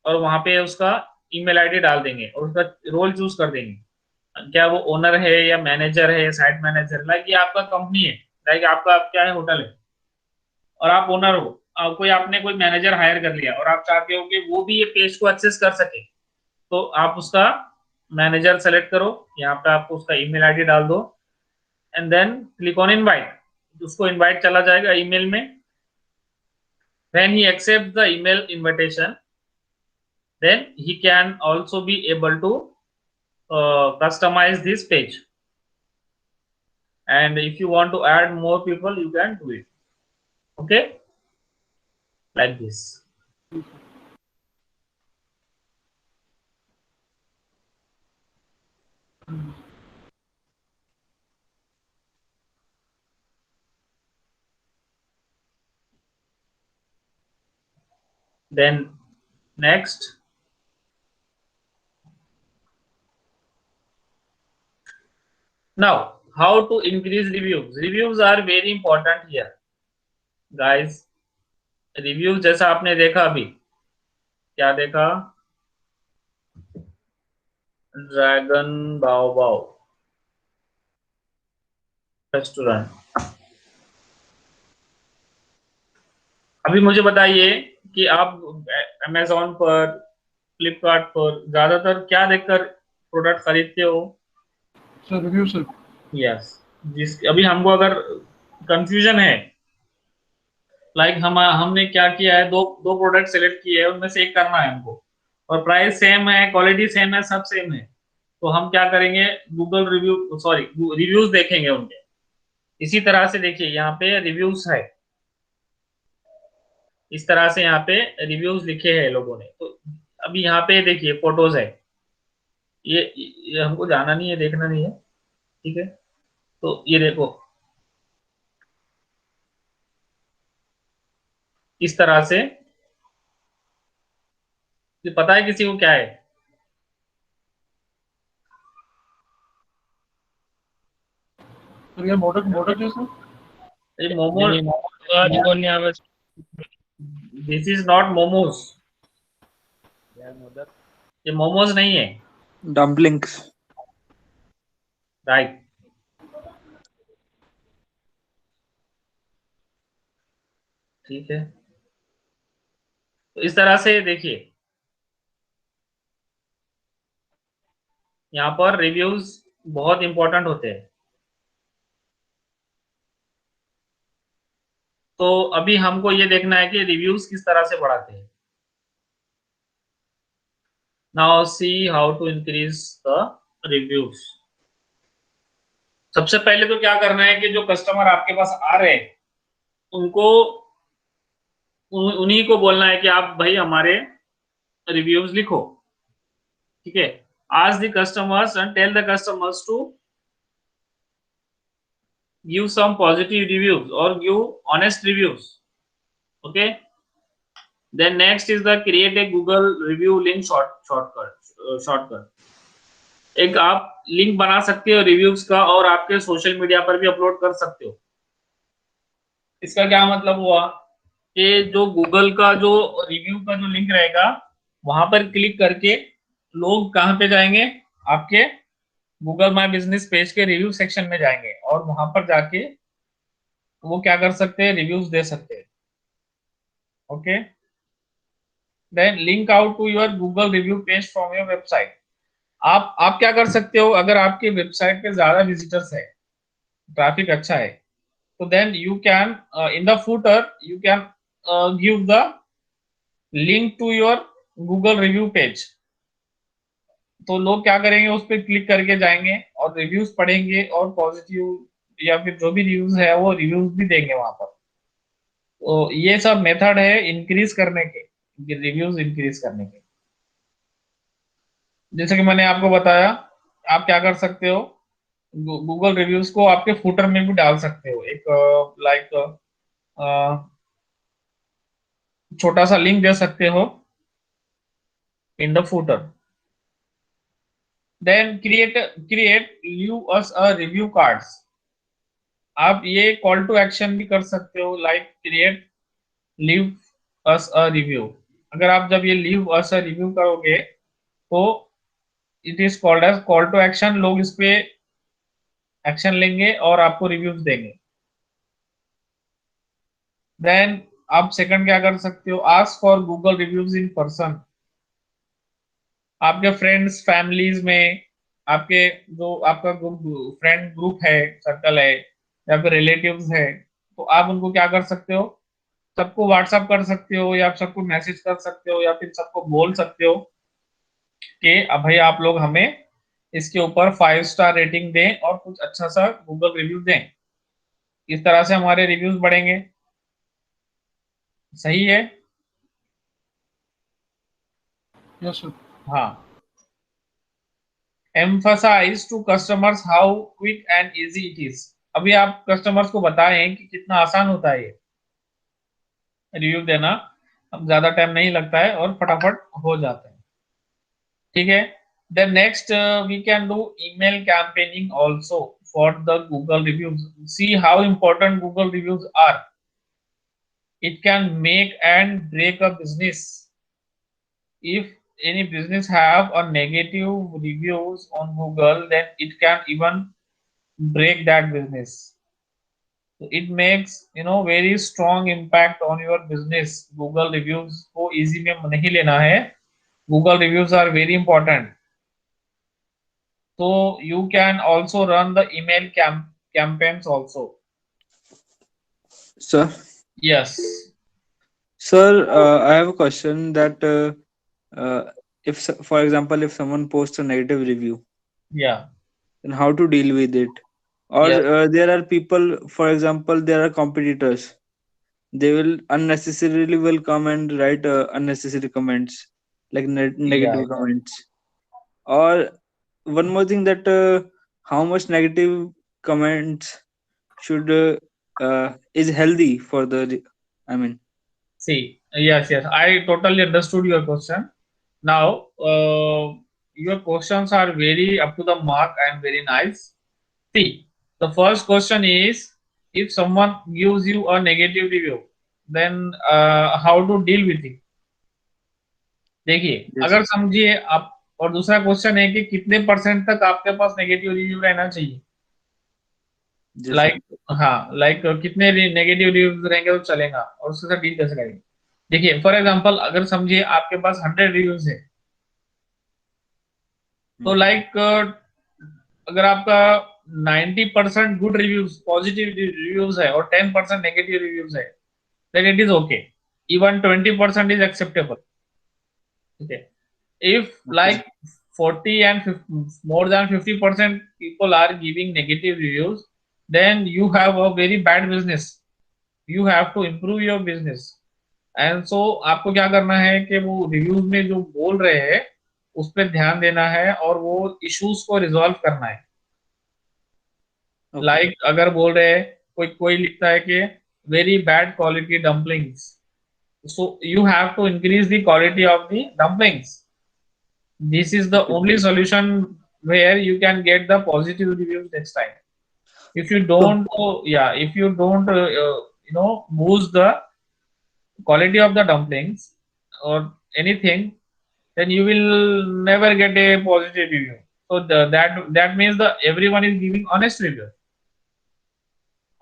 और वहां पे उसका ईमेल आईडी डाल देंगे और उसका रोल चूज कर देंगे, क्या वो ओनर है या मैनेजर है, साइट मैनेजर। लाइक ये आपका कंपनी है, लाइक आपका क्या है, होटल है, और आप ओनर हो, कोई आपने कोई मैनेजर हायर कर लिया और आप चाहते हो कि वो भी ये पेज को एक्सेस कर सके, तो आप उसका मैनेजर सेलेक्ट करो, यहाँ पे आपको उसका ईमेल आईडी डाल दो, and then click on invite. उसको इनवाइट चला जाएगा ईमेल में। When he accept the email invitation, then he can also be able to customize this page, and if you want to add more people you can do it. Okay, like this. Then next, now how to increase reviews. Reviews are very important here guys. Reviews जैसा आपने देखा, अभी क्या देखा, dragon बाओ बाओ restaurant. अभी मुझे बताइए कि आप अमेजोन पर, फ्लिपकार्ट पर ज्यादातर क्या देखकर प्रोडक्ट खरीदते हो? Sir, review, sir. यस, जिस अभी हमको अगर कंफ्यूजन है, लाइक हमने क्या किया है, दो दो प्रोडक्ट सेलेक्ट किए हैं, उनमें से एक करना है हमको, और प्राइस सेम है, क्वालिटी सेम है, सब सेम है, तो हम क्या करेंगे, गूगल रिव्यू, सॉरी रिव्यूज देखेंगे उनके। इसी तरह से देखिए यहाँ पे रिव्यूज है, इस तरह से यहाँ पे रिव्यूज लिखे हैं लोगों ने। तो अभी यहाँ पे देखिए फोटोज है, ये हमको जाना नहीं है, देखना नहीं है। ठीक है, तो ये देखो इस तरह से, ये पता है किसी को क्या है? Sir, ये मोडक है, sir. ये momo, this is not momos, ये मोमोज नहीं है। डम्पलिंग्स। राइट, ठीक है, तो इस तरह से देखिए यहाँ पर रिव्यूज बहुत इंपॉर्टेंट होते हैं। तो अभी हमको ये देखना है कि रिव्यूज किस तरह से बढ़ाते हैं। Now see how to increase the reviews. सबसे पहले तो क्या करना है कि जो कस्टमर आपके पास आ रहे हैं उनको उन्हीं को बोलना है कि आप भाई हमारे रिव्यूज लिखो। ठीक है, ask the customers and tell the customers to give some positive reviews or give honest reviews. Okay, Then next is the create a Google review link shortcut. एक आप लिंक बना सकते हो रिव्यूज का और आपके सोशल मीडिया पर भी अपलोड कर सकते हो। इसका क्या मतलब हुआ कि जो गूगल का जो रिव्यू का जो लिंक रहेगा वहां पर क्लिक करके लोग कहां पे जाएंगे, आपके गूगल माय बिजनेस पेज के रिव्यू सेक्शन में जाएंगे और वहां पर जाके वो क्या कर सकते हैं, रिव्यूज दे सकते हैं। Okay, then link out to your Google review page from your website. आप क्या कर सकते हो, अगर आपके वेबसाइट पे ज्यादा विजिटर्स है, ट्रैफिक अच्छा है, तो then you can in the footer you can give the link to your Google review page. तो लोग क्या करेंगे, उस पर क्लिक करके जाएंगे और रिव्यूज पढ़ेंगे और पॉजिटिव या फिर जो भी रिव्यूज है वो रिव्यूज भी देंगे वहां पर। तो ये सब मेथड है इंक्रीज करने के, रिव्यूज इंक्रीज करने के। जैसे कि मैंने आपको बताया, आप क्या कर सकते हो, गूगल रिव्यूज को आपके फुटर में भी डाल सकते हो, एक लाइक छोटा सा लिंक दे सकते हो in the footer. Then create leave us a review cards. आप ये कॉल टू एक्शन भी कर सकते हो, like create leave us a review. अगर आप जब ये लीव अस अ रिव्यू करोगे तो it is called as call to action, लोग इस पे एक्शन लेंगे और आपको रिव्यूज देंगे। देन आप सेकंड क्या कर सकते हो, ask for Google reviews in person. आपके फ्रेंड्स फैमिलीज में, आपके जो आपका फ्रेंड ग्रुप है, सर्कल है या फिर रिलेटिव्स है, तो आप उनको क्या कर सकते हो, सबको व्हाट्सअप कर सकते हो या सबको मैसेज कर सकते हो या फिर सबको बोल सकते हो कि अब भाई आप लोग हमें इसके ऊपर 5 स्टार रेटिंग दें और कुछ अच्छा सा गूगल रिव्यू दें। इस तरह से हमारे रिव्यूज बढ़ेंगे। सही है? Yes sir. हाँ। Emphasize to customers how quick and easy it is. अभी आप कस्टमर्स को बताएं कि कितना आसान होता है ये रिव्यू देना। अब ज्यादा टाइम नहीं लगता है और फटाफट हो जाता है। ठीक है, then next we can do email campaigning also for the Google reviews. See how important Google reviews are. It can make and break a business. If any business have a negative reviews on Google, then it can even break that business. So it makes very strong impact on your business. Google reviews को easy में नहीं लेना है। Google reviews are very important. So you can also run the email campaigns also. Sir, Yes. sir, I have a question that if, for example, if someone posts a negative review, Yeah. then how to deal with it? Or Yes. there are people, for example, there are competitors. They will unnecessarily will come and write unnecessary comments, like Yeah. negative comments. Or one more thing that how much negative comments should is healthy for the, I mean. See. Yes. Yes. I totally understood your question. Now, your questions are very up to the mark and very nice. See, the first question is, if someone gives you a negative review, then how to deal with it? देखिए, Yes. अगर समझिए आप, और दूसरा question है कि कितने percent तक आपके पास नेगेटिव रिव्यू रहना चाहिए। Yes, sir. लाइक हाँ, लाइक कितने नेगेटिव रिव्यूज रहेंगे तो चलेगा और उसके साथ डील कैसे करेंगे। देखिए, फॉर एग्जांपल अगर समझिए आपके पास 100 रिव्यूज है, तो लाइक अगर आपका 90% गुड रिव्यूज पॉजिटिव रिव्यूज है और 10% नेगेटिव रिव्यूज है, then it is okay. Even 20% is acceptable. ठीक है, if Okay, sir. like 40 and 50, more than 50% people are giving negative reviews, then you have a very bad business. You have to improve your business. And so आपको क्या करना है कि वो reviews में जो बोल रहे हैं उस पर ध्यान देना है और वो इश्यूज को रिजॉल्व करना है। Okay. लाइक अगर बोल रहे हैं, कोई कोई लिखता है कि very bad quality dumplings, So you have to increase the quality of the dumplings. This is the only solution where you can get the positive reviews next time. If you don't, if you don't, boost the quality of the dumplings or anything, then you will never get a positive review. So that means that everyone is giving honest review,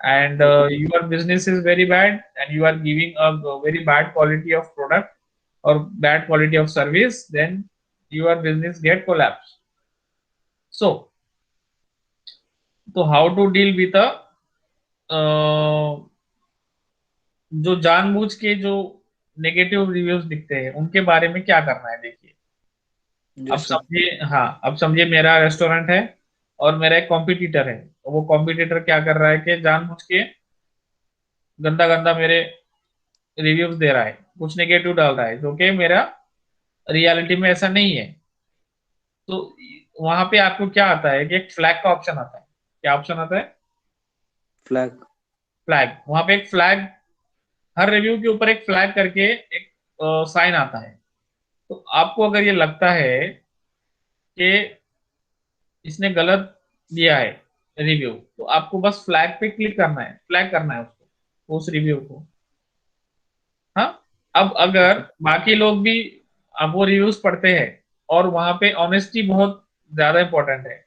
and your business is very bad, and you are giving a very bad quality of product or bad quality of service, then your business get collapse. So how to deal with a जो जानबूझ के जो negative reviews दिखते हैं उनके बारे में क्या करना है, देखिए। अब समझिए, हाँ, अब समझिए मेरा रेस्टोरेंट है और मेरा एक कॉम्पिटिटर है। वो कॉम्पिटिटर क्या कर रहा है कि जानबूझ के गंदा गंदा मेरे रिव्यूज दे रहा है, कुछ नेगेटिव डाल रहा है, जो कि मेरा रियलिटी में ऐसा नहीं है। तो वहां पे आपको क्या आता है कि एक फ्लैग का ऑप्शन आता है। क्या ऑप्शन आता है? फ्लैग। वहां पे एक फ्लैग, हर रिव्यू के ऊपर एक फ्लैग करके एक साइन आता है। तो आपको अगर ये लगता है कि इसने गलत दिया है रिव्यू, तो आपको बस फ्लैग पे क्लिक करना है, फ्लैग करना है उसको, उस रिव्यू को। हाँ, अब अगर बाकी लोग भी अब वो रिव्यूज पढ़ते हैं और वहां पे ऑनेस्टी बहुत ज्यादा इंपॉर्टेंट है।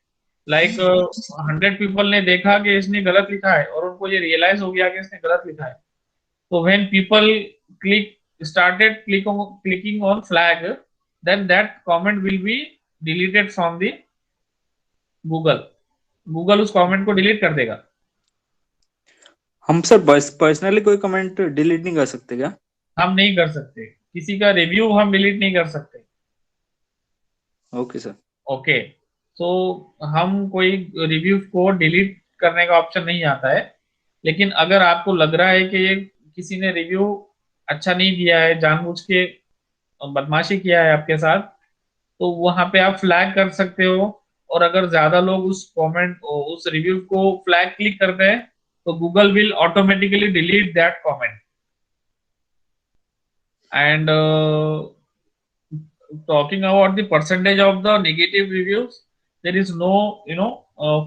लाइक 100 पीपल ने देखा कि इसने गलत लिखा है और उनको ये रियलाइज हो गया कि इसने गलत लिखा है। So when people started clicking on flag, then that comment will be deleted from the Google. Google उस कमेंट को डिलीट कर देगा। हम सर पर्सनली कोई कमेंट डिलीट नहीं कर सकते क्या? हम नहीं कर सकते, किसी का रिव्यू हम डिलीट नहीं कर सकते। Okay sir. ओके, तो हम कोई रिव्यू को डिलीट करने का ऑप्शन नहीं आता है। लेकिन अगर आपको लग रहा है कि ये किसी ने रिव्यू अच्छा नहीं दिया है, जानबूझ के बदमाशी किया है आपके साथ, तो वहां पे आप फ्लैग कर सकते हो। और अगर ज्यादा लोग उस कमेंट, उस रिव्यू को फ्लैग क्लिक करते हैं, तो Google will automatically delete that comment. And talking about the percentage of the negative reviews, there is no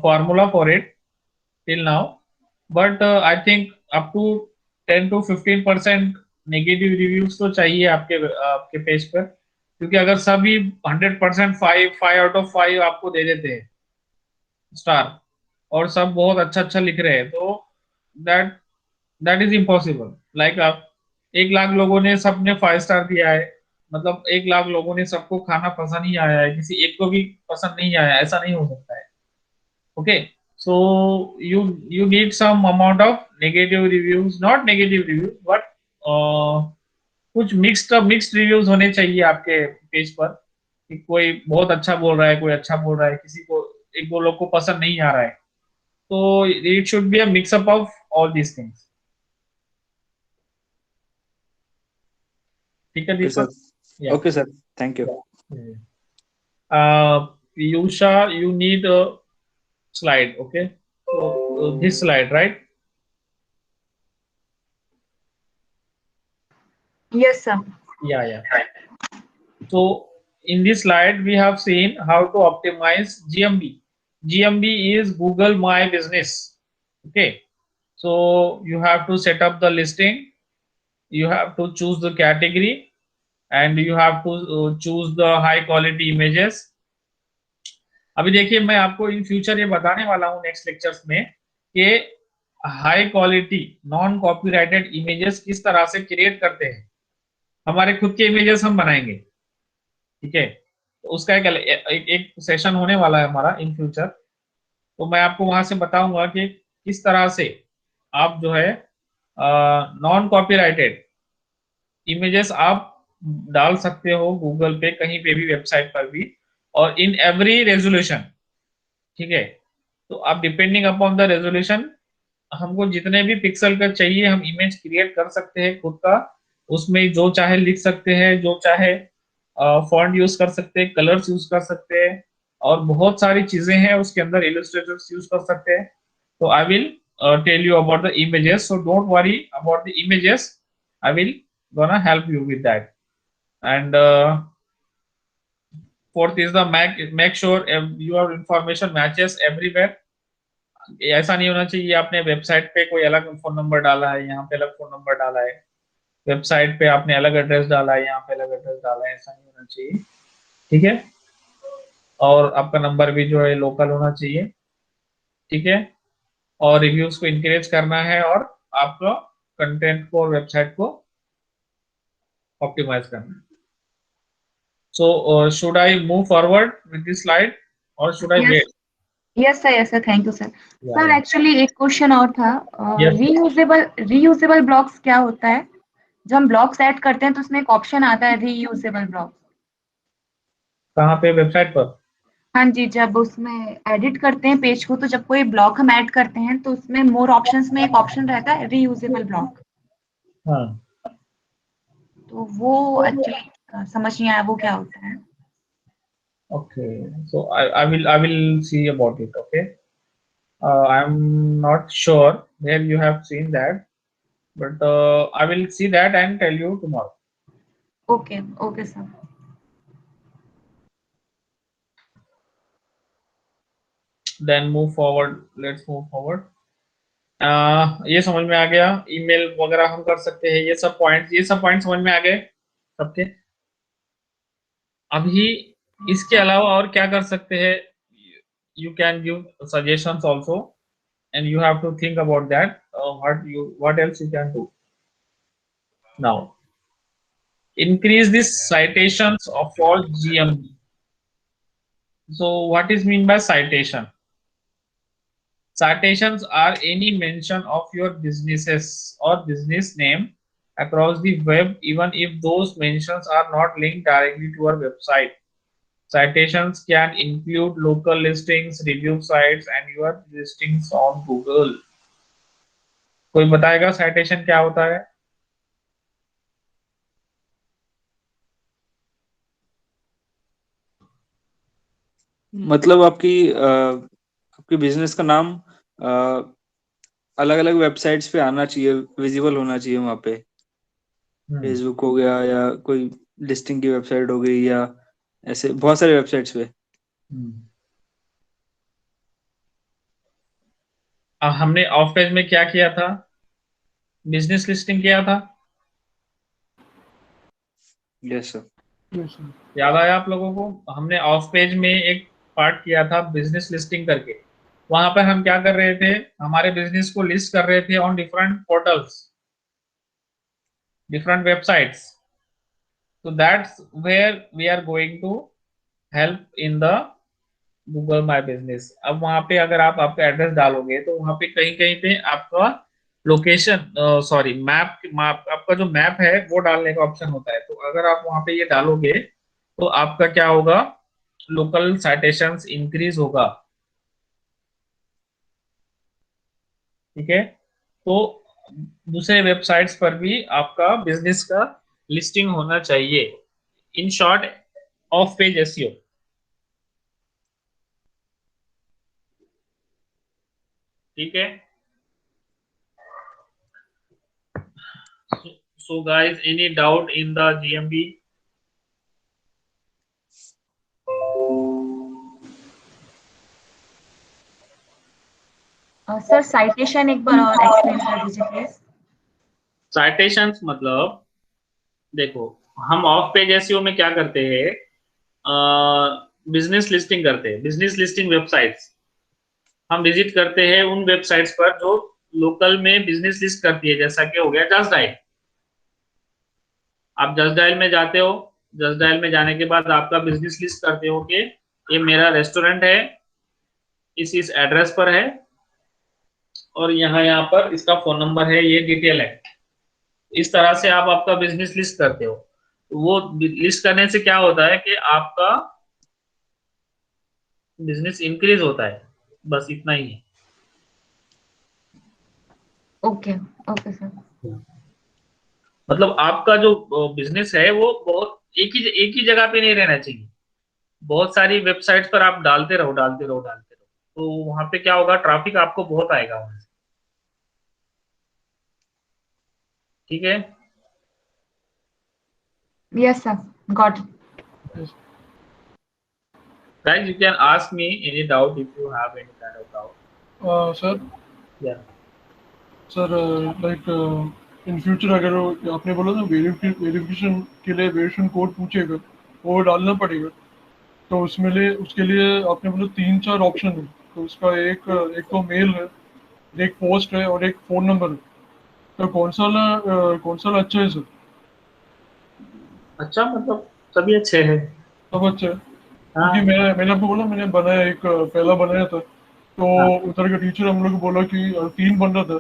formula for it till now, but I think up to 10 to 15% negative reviews तो चाहिए आपके page पर। क्योंकि अगर सभी 100% 5 out of 5 आपको दे देते हैं स्टार, और सब बहुत अच्छा अच्छा लिख रहे हैं, तो दैट इज इम्पॉसिबल। लाइक आप 1 लाख लोगों ने सबने 5 स्टार दिया है, मतलब 1 लाख लोगों ने सबको खाना पसंद ही आया है, किसी एक को भी पसंद नहीं आया, ऐसा नहीं हो सकता है। Okay, so you need some amount of negative reviews, not negative reviews but कुछ मिक्स्ड रिव्यूज होने चाहिए आपके पेज पर, कि कोई बहुत अच्छा बोल रहा है, कोई अच्छा बोल रहा है, किसी को एक दो लोग को पसंद नहीं आ रहा है। तो it should be a mixup of all these things. ठीक है Deepak? Okay sir, thank you. Piyusha, you need a slide, okay? So this slide, right? Yes, sir. Yeah. So in this slide, we have seen how to optimize GMB. GMB is Google My Business. Okay, so you have to set up the listing, you have to choose the category, and you have to choose the high quality images. अभी देखिए, मैं आपको in future ये बताने वाला हूँ next lectures में कि high quality non copyrighted images किस तरह से क्रिएट करते हैं। हमारे खुद के इमेजेस हम बनाएंगे, ठीक है? तो उसका एक सेशन होने वाला है हमारा इन फ्यूचर। तो मैं आपको वहां से बताऊंगा कि किस तरह से आप जो है नॉन कॉपीराइटेड इमेजेस आप डाल सकते हो गूगल पे, कहीं पे भी, वेबसाइट पर भी, और इन एवरी रेजोल्यूशन। ठीक है? तो आप डिपेंडिंग अपॉन द रेजोल्यूशन, हमको जितने भी पिक्सल का चाहिए हम इमेज क्रिएट कर सकते हैं खुद का। उसमें जो चाहे लिख सकते हैं, जो चाहे फॉन्ट यूज कर सकते हैं, कलर्स यूज कर सकते हैं, और बहुत सारी चीजें हैं उसके अंदर, इलस्ट्रेटर्स यूज कर सकते हैं। तो I will tell you about the images, so don't worry about the images, I will gonna help you with that. And fourth is the make sure your information matches everywhere. ऐसा नहीं होना चाहिए आपने website पे कोई अलग phone number डाला है, यहाँ पे अलग फोन नंबर डाला है, वेबसाइट पे आपने अलग एड्रेस डाला है, यहाँ पे अलग एड्रेस डाला है, ऐसा नहीं होना चाहिए। ठीक है, और आपका नंबर भी जो है लोकल होना चाहिए। ठीक है, और रिव्यूज को इंकरेज करना है, और आपका कंटेंट को और वेबसाइट को ऑप्टिमाइज करना है। So, should I move forward with this slide or should I Yes. wait? Yes sir, yes sir, thank you sir. Yeah, sir yeah. Actually एक क्वेश्चन और था, Yes. रीयूजेबल ब्लॉक्स क्या होता है? जब हम ब्लॉक्स ऐड करते हैं तो उसमें एक ऑप्शन आता है रीयूजेबल ब्लॉक। कहाँ पे, वेबसाइट पर? हाँ जी, जब उसमें एडिट करते हैं पेज को, तो जब कोई ब्लॉक हम ऐड करते हैं तो उसमें मोर ऑप्शंस में एक ऑप्शन रहता है रीयूजेबल ब्लॉक। हाँ, तो वो एक्चुअली समझ नहीं आया वो क्या होता है। okay. So I will see about it. Okay. I'm not sure where you have seen that, but I will see that and tell you tomorrow. Okay okay sir. Then move forward. Let's move forward. ये समझ में आ गया, email वगैरह हम कर सकते हैं, ये सब पॉइंट समझ में आ गए सबके। अभी इसके अलावा और क्या कर सकते हैं? You can give suggestions also, and you have to think about that. What else you can do? Now, increase the citations of all GMB. So, what is mean by citation? Citations are any mention of your businesses or business name across the web, even if those mentions are not linked directly to our website. Citations can include local listings, review sites, and your listings on Google. कोई बताएगा citation क्या होता है? मतलब आपकी business का नाम अलग अलग वेबसाइट्स पे आना चाहिए, विजिबल होना चाहिए वहां पे। फेसबुक हो गया, या कोई लिस्टिंग की वेबसाइट हो गई, या ऐसे बहुत सारे वेबसाइट्स पे। हमने ऑफ पेज में क्या किया था? बिजनेस लिस्टिंग किया था। Yes sir. Yes sir. याद आया आप लोगों को? हमने ऑफ पेज में एक पार्ट किया था बिजनेस लिस्टिंग करके। वहां पर हम क्या कर रहे थे? हमारे बिजनेस को लिस्ट कर रहे थे on different portals, different websites. So that's where we are going to help in the Google My Business. अब वहां पे अगर आप आपका एड्रेस डालोगे तो वहां पे कहीं कहीं पे आपका लोकेशन, सॉरी मैप, आपका जो मैप है वो डालने का ऑप्शन होता है। तो अगर आप वहां पे ये डालोगे तो आपका क्या होगा? लोकल साइटेशंस इंक्रीज होगा। ठीक है, तो दूसरे वेबसाइट्स पर भी आपका बिजनेस का लिस्टिंग होना चाहिए। In short, of page SEO. ठीक है। So guys, any doubt in the GMB? Sir citation एक बार और एक्सप्लेन कर दीजिए प्लीज। साइटेशंस मतलब देखो, हम ऑफ पेज एसईओ में क्या करते हैं? बिजनेस लिस्टिंग करते हैं, बिजनेस लिस्टिंग वेबसाइट्स। हम विजिट करते हैं उन वेबसाइट्स पर जो लोकल में बिजनेस लिस्ट करती है, जैसा कि हो गया जस्ट डायल। आप जस्ट डायल में जाते हो, जस्ट डायल में जाने के बाद आपका बिजनेस लिस्ट करते हो कि ये मेरा रेस्टोरेंट है, इस एड्रेस पर है, और यहाँ पर इसका फोन नंबर है, ये डिटेल है। इस तरह से आप आपका बिजनेस लिस्ट करते हो। वो लिस्ट करने से क्या होता है कि आपका बिजनेस इंक्रीज होता है, बस इतना ही है। Okay okay sir. मतलब आपका जो बिजनेस है वो बहुत एक ही जगह पे नहीं रहना चाहिए, बहुत सारी वेबसाइट्स पर आप डालते रहो, डालते रहो, डालते रहो। तो वहां पे क्या होगा? ट्रैफिक आपको बहुत आएगा वहां से। ठीक है। Yes, sir. Got it. Yes. Guys, you can ask me any doubt if you have any kind of doubt. Sir Yeah. Sir like in future अगर आपने बोला ना वेरिफिकेशन के लिए वेरिफिकेशन कोड पूछेगा, वो डालना पड़ेगा, तो उसके लिए आपने बोला 3-4 ऑप्शन है, तो उसका एक तो मेल है, एक पोस्ट है और एक फ़ोन नंबर है, तो कौन सा अच्छा है सर? अच्छा, मतलब सभी अच्छे हैं। सब अच्छा है, हाँ क्योंकि मैंने आपको बोला मैंने बनाया पहला बनाया था, तो हाँ उधर का टीचर हम लोग को बोला कि 3 बंदा था,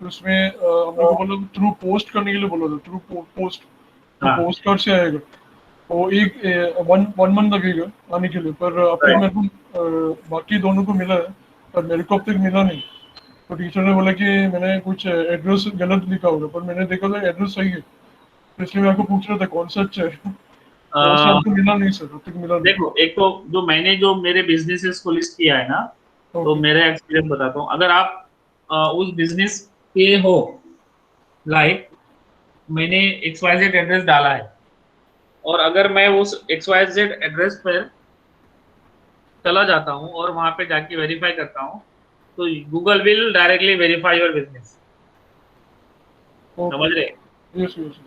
तो उसमें हम लोग को बोला थ्रू पोस्ट करने के लिए बोला था, थ्रू पोस्ट, तो हाँ। पोस्ट कार्ड से आएगा, तो वन मंथ लगेगा आने के लिए, पर अब तक Right. मेरे को बाकी दोनों को मिला है, पर मेरे को अब तक मिला नहीं, तो टीचर ने बोला कि मैंने कुछ एड्रेस गलत लिखा होगा, पर मैंने देखा था एड्रेस सही है, तो इसलिए मैं आपको पूछ रहा था कौन सा अच्छा है। बहुत से आपको मिला नहीं सर, अब तक मिला नहीं। देखो, एक तो जो मेरे बिजनेसेस को लिस्ट किया है ना, तो ओके मेरा एक्सपीरियंस बताता हूँ। अगर आप उस बिजनेस के हो, लाइक मैंने XYZ एड्रेस डाला है, और अगर मैं उस XYZ एड्रेस पर चला जाता हूँ और वहां पे जाके वेरीफाई करता हूँ, तो Google will directly verify your business. Okay. समझ रहे? यस यस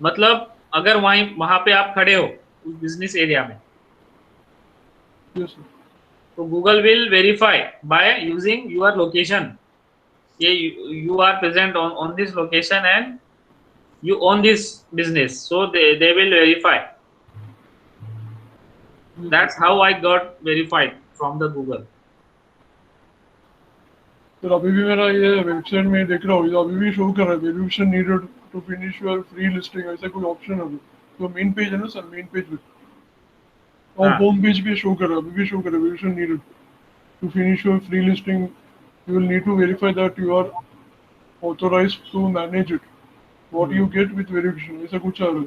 मतलब अगर वहां पे आप खड़े हो उस बिजनेस एरिया में, यस तो Google will verify by using your location, ये you are present on this location and you own this business, so they will verify. That's how I got verified from the Google. Sir अभी भी मेरा ये website में देख रहा हूँ, ये अभी भी शो कर रहा है verification needed to finish your free listing, ऐसा कोई ऑप्शन है तो मेन पेज है ना सर, मेन पेज पे और हाँ। होम पेज पे शो कर रहा है, अभी भी शो कर रहा है verification needed to finish your free listing, you will need to verify that you are authorised to manage it, what you get with verification, ऐसा कुछ आ रहा है।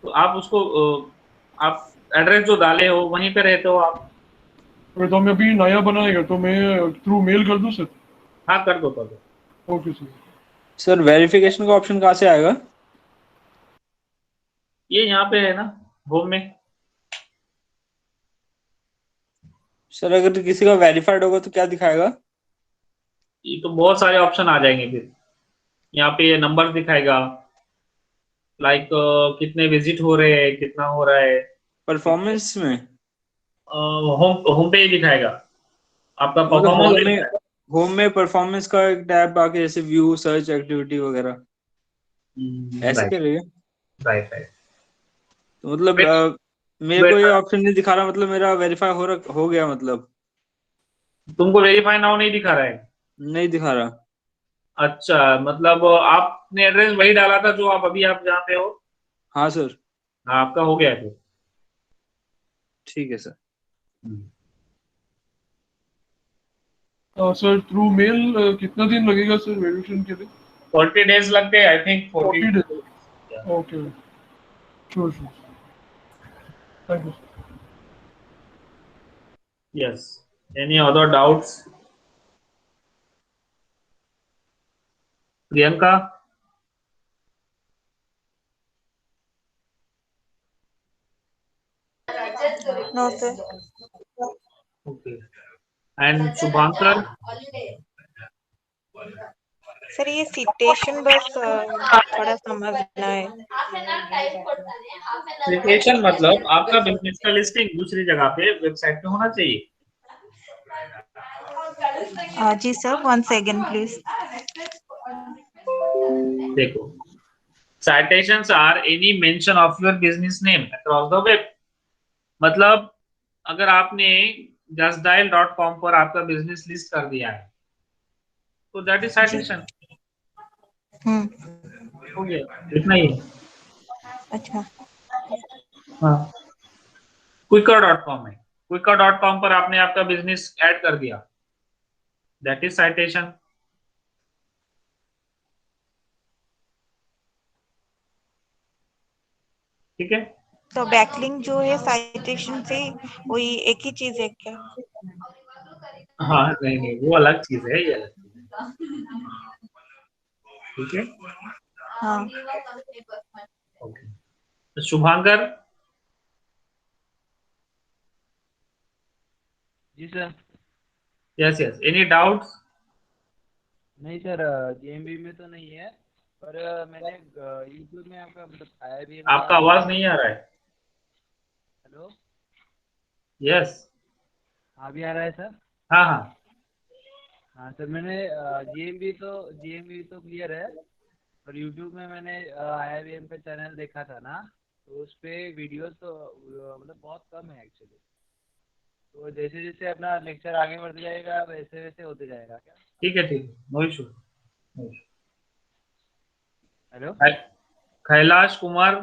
तो आप उसको आप एड्रेस जो डाले हो वहीं पे रहते हो आप? तो मैं अभी नया बनाएगा तो मैं थ्रू मेल कर दूं सर? हाँ, कर दो। Okay sir. सर वेरिफिकेशन का ऑप्शन कहाँ से आएगा? ये यहाँ पे है ना, होम में। सर अगर किसी का वेरीफाइड होगा तो क्या दिखाएगा? ये तो बहुत सारे ऑप्शन आ जाएंगे फिर। यहाँ पे ये नंबर दिखाएगा, लाइक कितने विजिट हो रहे हैं, कितना हो रहा है। परफॉर्मेंस में? होम होम पे ही दिखाएगा, आपका मतलब परफॉर्मेंस दिखाएगा। होम में परफॉर्मेंस का एक टैब आके जैसे व्यू सर्च एक्टिविटी वगैरह ऐसे राइट करेगा? राइट। तो मतलब मेरे को ये ऑप्शन नहीं दिखा रहा, मतलब मेरा वेरीफाई हो गया मतलब? तुमको वेरीफाई नाउ नहीं दिखा रहा है? नहीं दिखा रहा। अच्छा, मतलब आपने एड्रेस वही डाला था जो आप जहाँ पे हो? हाँ सर। हाँ, आपका हो गया है ठीक है सर। सर थ्रू मेल कितना दिन लगेगा सर वेरिफिकेशन के लिए? 40 डेज लगते हैं, I think 40 40। Days. Okay sure sure, thank you. Yes. Any other doubts? Priyanka? No sir. Okay. And Shubhankar? Sir ये सिटेशन बस थोड़ा समझना है। सिटेशन मतलब आपका बिजनेस का लिस्टिंग दूसरी जगह पे वेबसाइट पे होना चाहिए। जी सर, वन सेकेंड प्लीज। देखो, citations are any mention of your business name across the web। मतलब अगर आपने justdial.com पर आपका बिजनेस लिस्ट कर दिया है, तो दैट इज साइटेशन। हो गया, इतना ही है। अच्छा। हाँ, क्विकर.com है, क्विकर.com पर आपने आपका बिजनेस ऐड कर दिया, दैट इज साइटेशन। ठीक है। तो बैकलिंक जो है साइटेशन से वही एक ही चीज है क्या? हाँ, नहीं वो अलग चीज है, ये अलग चीज है। ठीक है। हाँ Okay. शुभांकर. जी sir. Yes, yes. Any doubts? नहीं सर, जेएमबी में तो नहीं है, पर मैंने यूट्यूब में आपका मतलब आया भी है. आपका आवाज नहीं आ रहा है. हेलो. Yes. अभी आ रहा है सर. हाँ हाँ. हाँ सर, मैंने जेएमबी तो क्लियर है, पर यूट्यूब में मैंने IIBM का चैनल देखा था ना, तो उस पे वीडियोस तो मतलब बहुत कम है एक्चुअली. तो जैसे जैसे अपना लेक्चर आगे बढ़ते जाएगा वैसे वैसे होते जाएगा क्या? ठीक है. No issue. Hello. Kailash Kumar.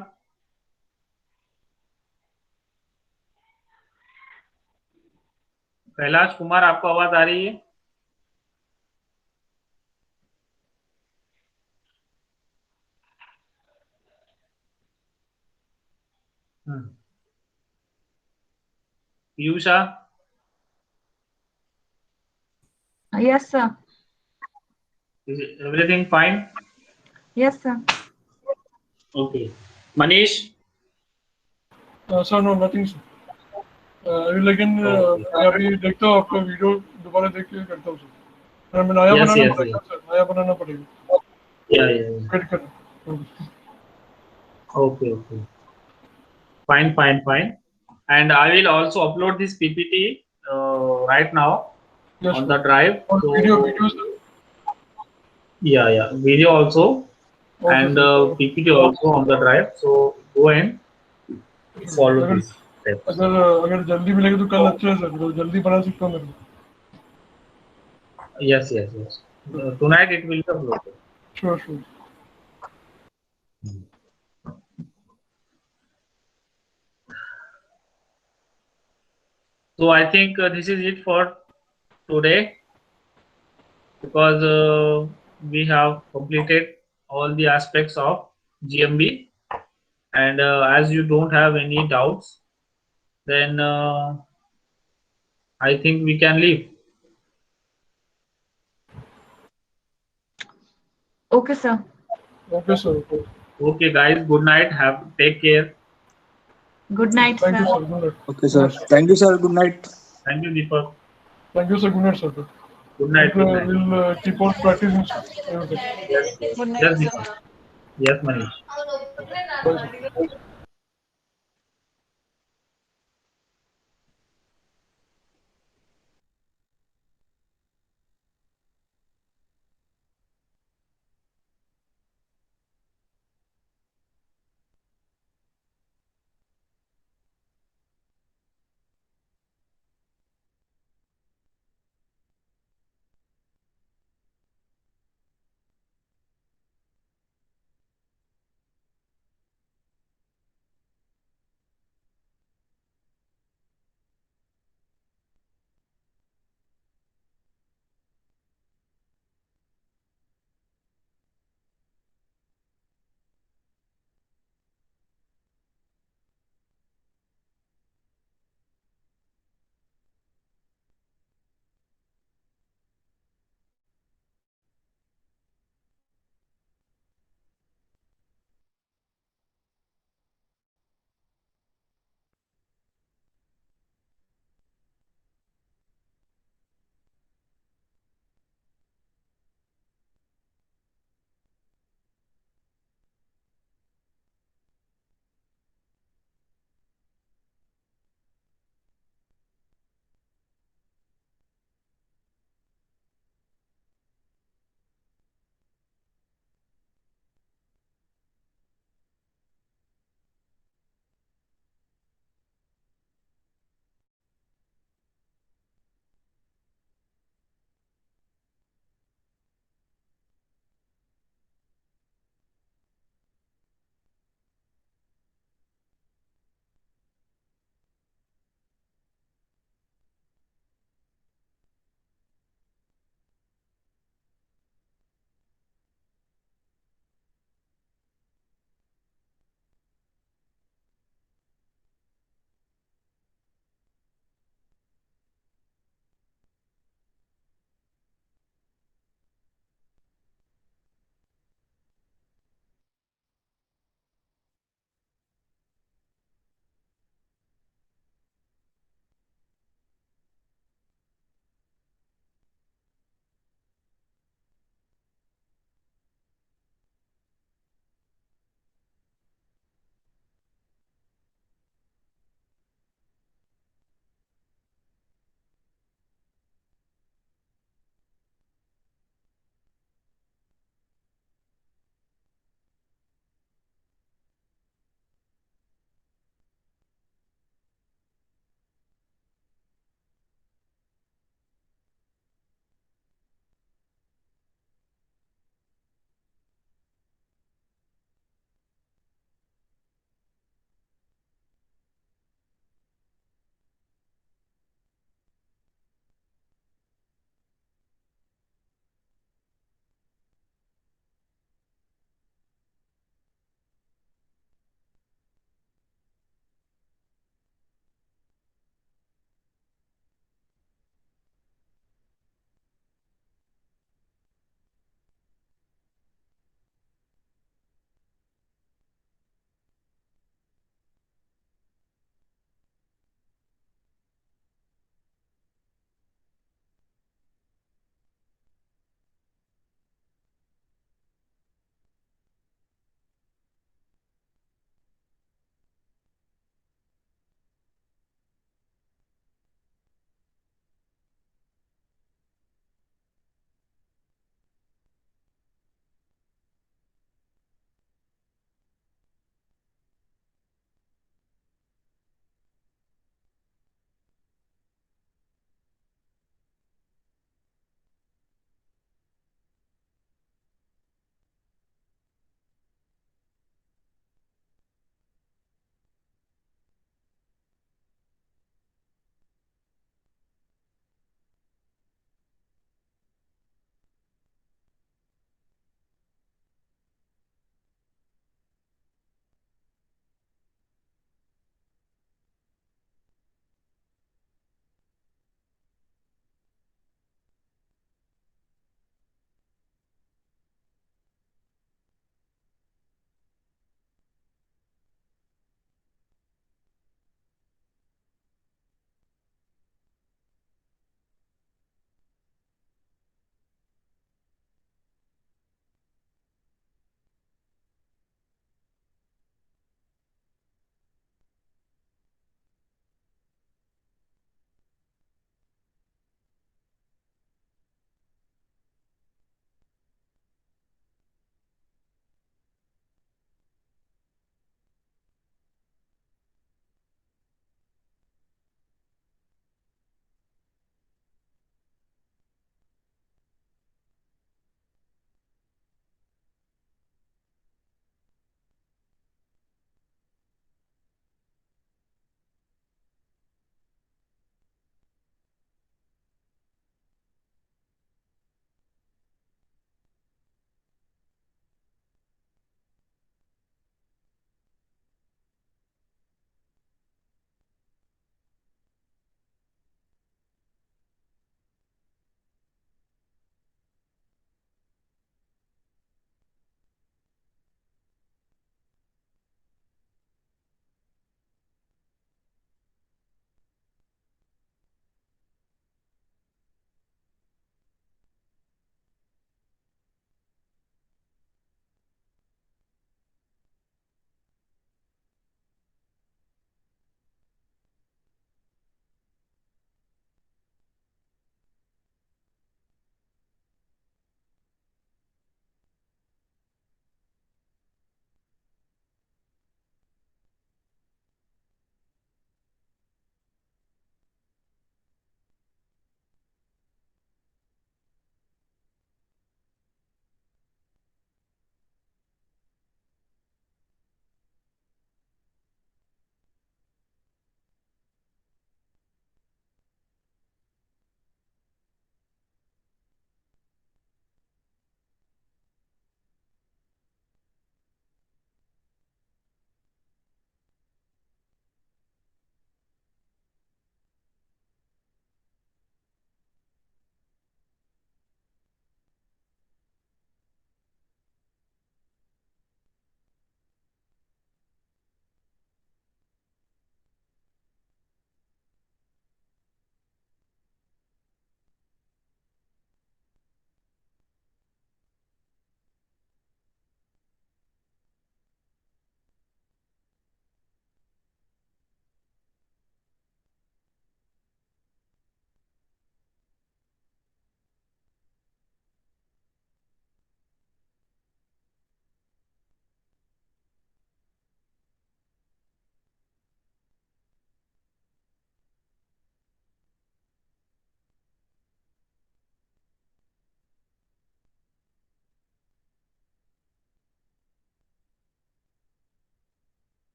Kailash Kumar, आपको आवाज आ रही है? Piyusha. Yes, sir. Is everything fine? Yes, sir. Okay. Manish. Sir no nothing sir. लेकिन मैं अभी देखता हूँ आपका वीडियो, दोबारा देख के करता हूँ सर. मैं नया Yes, बनाना yes, पड़ेगा yes. सर, नया बनाना पड़ेगा. Yeah. वेट करना. Okay. Fine. And I will also upload this PPT right now yes on the sir. drive. और So video sir. yeah. Video also and sir. PPT also on the drive. So go and follow अगर these steps. अगर जल्दी मिलेगा तो कल अच्छा है sir, तो जल्दी बना सकता हूँ मैं. Yes. Tonight it will be uploaded. Sure. So I think this is it for today, because we have completed all the aspects of GMB, and as you don't have any doubts, then I think we can leave. Okay, sir. Okay sir. Okay guys, good night, take care. Good night, thank you sir. Sir. Good night. Okay sir. Thank you sir. Good night. Thank you, Deepak. Thank you sir. Good night sir. Good night. We'll keep on practicing. Yes. Good Yes, night Deepak. Yes, Manish. Bye, sir.